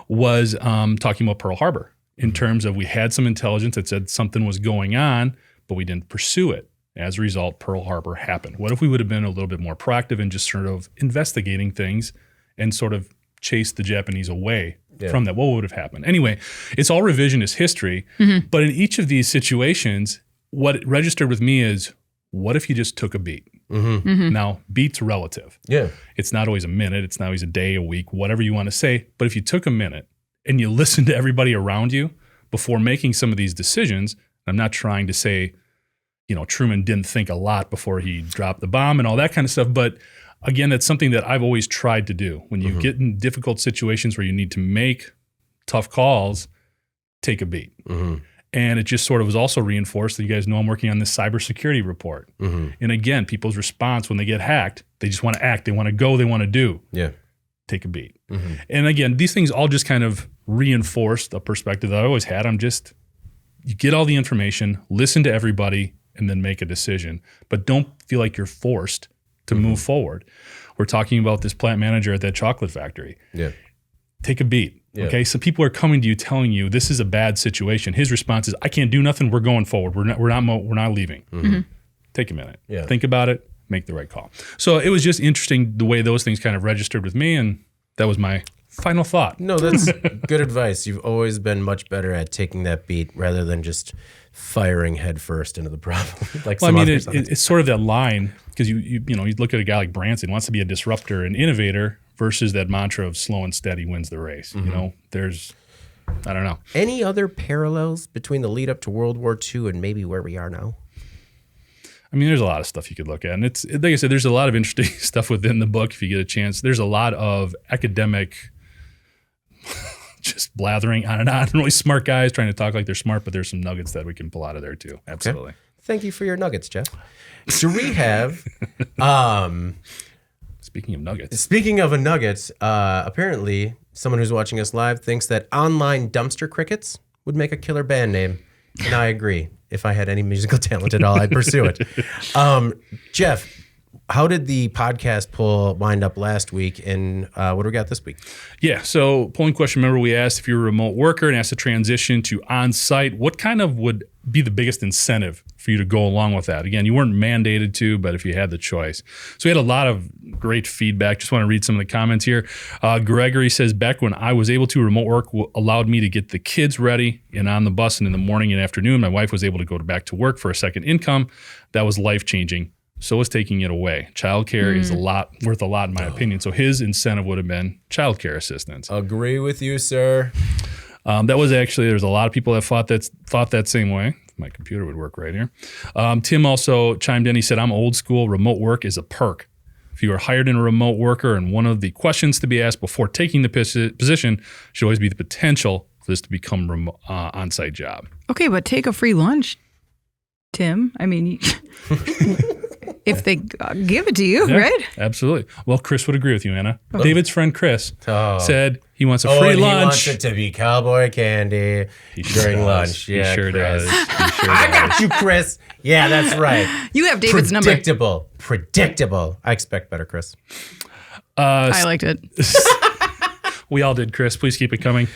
was talking about Pearl Harbor in terms of we had some intelligence that said something was going on, but we didn't pursue it. As a result, Pearl Harbor happened. What if we would have been a little bit more proactive and just sort of investigating things and sort of chased the Japanese away from that? What would have happened? Anyway, it's all revisionist history, but in each of these situations, what registered with me is, what if you just took a beat? Now, beat's relative. Yeah. It's not always a minute. It's not always a day, a week, whatever you want to say. But if you took a minute and you listened to everybody around you before making some of these decisions, I'm not trying to say, Truman didn't think a lot before he dropped the bomb and all that kind of stuff. But again, that's something that I've always tried to do. When you get in difficult situations where you need to make tough calls, take a beat. And it just sort of was also reinforced that you guys know I'm working on this cybersecurity report. And again, people's response when they get hacked, they just want to act, they want to go, they want to do. Yeah. Take a beat. And again, these things all just kind of reinforce the perspective that I always had. You get all the information, listen to everybody, and then make a decision. But don't feel like you're forced to move forward. We're talking about this plant manager at that chocolate factory. Yeah. Take a beat. Yeah. Okay. So people are coming to you telling you this is a bad situation. His response is, I can't do nothing. We're going forward. We're not leaving. Take a minute. Yeah. Think about it. Make the right call. So it was just interesting the way those things kind of registered with me, and that was my final thought. No, that's good advice. You've always been much better at taking that beat rather than just firing headfirst into the problem. It's sort of that line, because you look at a guy like Branson, wants to be a disruptor and innovator versus that mantra of slow and steady wins the race. I don't know. Any other parallels between the lead up to World War II and maybe where we are now? I mean, there's a lot of stuff you could look at. And it's, like I said, there's a lot of interesting stuff within the book if you get a chance. There's a lot of academic just blathering on and on. Really smart guys trying to talk like they're smart, but there's some nuggets that we can pull out of there too. Absolutely. Okay. Thank you for your nuggets, Jeff. Do we have... Speaking of nuggets. Speaking of a nugget, apparently someone who's watching us live thinks that Online Dumpster Crickets would make a killer band name. And I agree. If I had any musical talent at all, I'd pursue it. Jeff, how did the podcast poll wind up last week, and what do we got this week? Yeah, so polling question, remember we asked if you're a remote worker and asked to transition to on-site, what kind of would be the biggest incentive for you to go along with that? Again, you weren't mandated to, but if you had the choice. So we had a lot of great feedback. Just want to read some of the comments here. Gregory says, back when I was able to, remote work allowed me to get the kids ready and on the bus, and in the morning and afternoon, my wife was able to go back to work for a second income. That was life-changing. So was taking it away. Childcare is worth a lot in my opinion. So his incentive would have been childcare assistance. Agree with you, sir. That was actually, there's a lot of people that thought that same way. My computer would work right here. Tim also chimed in. He said, I'm old school. Remote work is a perk. If you are hired in a remote worker, and one of the questions to be asked before taking the position should always be the potential for this to become on-site job. Okay, but take a free lunch, Tim. I mean, if they give it to you, Yeah, right? Absolutely. Well, Chris would agree with you, Anna. David's friend Chris said he wants a Oh, free and lunch. he wants it to be cowboy candy during lunch. He Yeah, sure Chris. does. He sure I does. got you, Chris. Yeah, that's right. You have David's number. Predictable. I expect better, Chris. I liked it. We all did, Chris. Please keep it coming.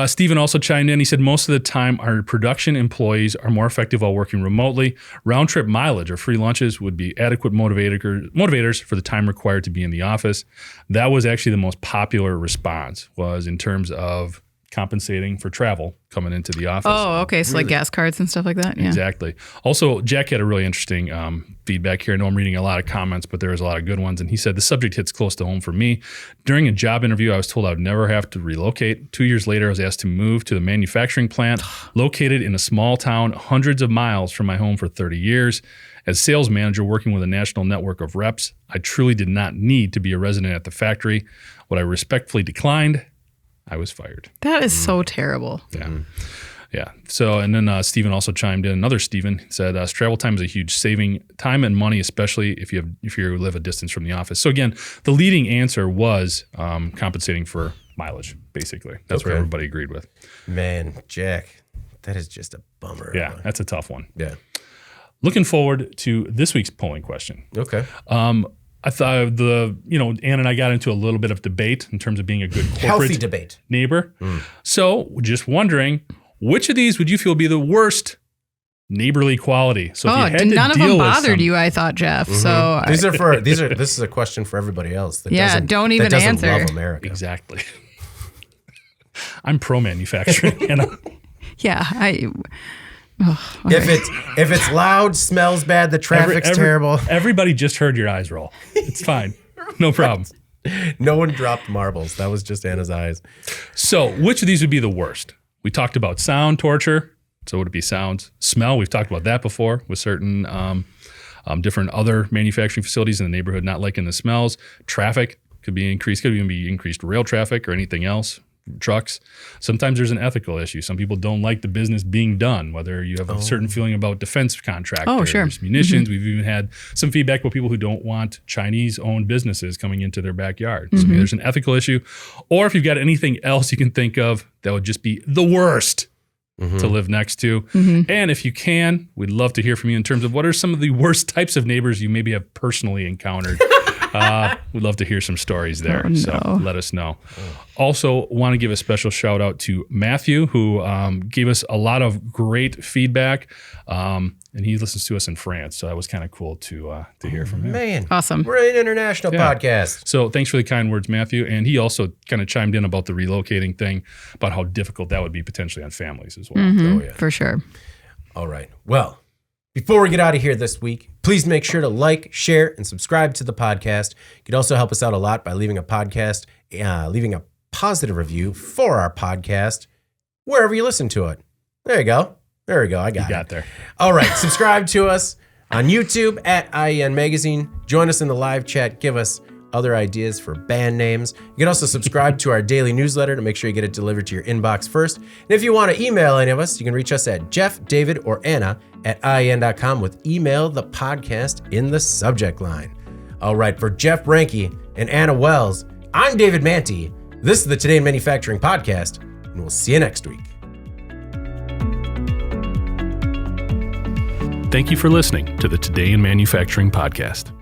Stephen also chimed in. He said, most of the time, our production employees are more effective while working remotely. Round-trip mileage or free lunches would be adequate motivators for the time required to be in the office. That was actually the most popular response, was in terms of compensating for travel coming into the office. Oh, okay. So like gas cards and stuff like that. Yeah. Exactly. Also, Jack had a really interesting feedback here. I know I'm reading a lot of comments, but there was a lot of good ones. And he said, the subject hits close to home for me. During a job interview, I was told I would never have to relocate. 2 years later, I was asked to move to the manufacturing plant located in a small town hundreds of miles from my home for 30 years. As sales manager working with a national network of reps, I truly did not need to be a resident at the factory. What I respectfully declined, I was fired. That is so terrible. Yeah. Yeah. So, and then Stephen also chimed in. Another Stephen said, travel time is a huge saving time and money, especially if you live a distance from the office. So again, the leading answer was compensating for mileage, basically. That's what everybody agreed with. Man, Jack, that is just a bummer. Yeah, that's a tough one. Yeah. Looking forward to this week's polling question. Okay. I thought Ann and I got into a little bit of debate in terms of being a good corporate Healthy debate. neighbor. So just wondering, which of these would you feel be the worst neighborly quality? So if you had to none of deal them with bothered you, I thought, Jeff. So This is a question for everybody else. That Yeah, doesn't, don't even that doesn't answer. love America. Exactly. I'm pro manufacturing. And yeah, If it's loud, smells bad, the traffic's terrible. Everybody just heard your eyes roll. It's fine. No problem. No one dropped marbles. That was just Anna's eyes. So which of these would be the worst? We talked about sound torture. So would it be sounds? Smell, we've talked about that before with certain different other manufacturing facilities in the neighborhood not liking the smells. Traffic could be increased, could even be increased rail traffic or anything else. Trucks. Sometimes there's an ethical issue. Some people don't like the business being done, whether you have a certain feeling about defense contractors, munitions. We've even had some feedback about people who don't want Chinese-owned businesses coming into their backyard. So maybe there's an ethical issue. Or if you've got anything else you can think of that would just be the worst to live next to. And if you can, we'd love to hear from you in terms of what are some of the worst types of neighbors you maybe have personally encountered. We'd love to hear some stories there. So let us know. Also, want to give a special shout out to Matthew, who gave us a lot of great feedback. And he listens to us in France. So that was kind of cool to hear from him. Man. awesome. We're an international podcast. So thanks for the kind words, Matthew. And he also kind of chimed in about the relocating thing, about how difficult that would be potentially on families as well. Oh, yeah. For sure. All right. Well, before we get out of here this week, please make sure to like, share, and subscribe to the podcast. You could also help us out a lot by leaving a positive review for our podcast wherever you listen to it. There you go. There we go. I got it. You got there. All right. Subscribe to us on YouTube at IEN Magazine. Join us in the live chat. Give us other ideas for band names. You can also subscribe to our daily newsletter to make sure you get it delivered to your inbox first. And if you want to email any of us, you can reach us at Jeff, David, or Anna at IEN.com with email the podcast in the subject line. All right, for Jeff Ranke and Anna Wells, I'm David Manti. This is the Today in Manufacturing podcast, and we'll see you next week. Thank you for listening to the Today in Manufacturing podcast.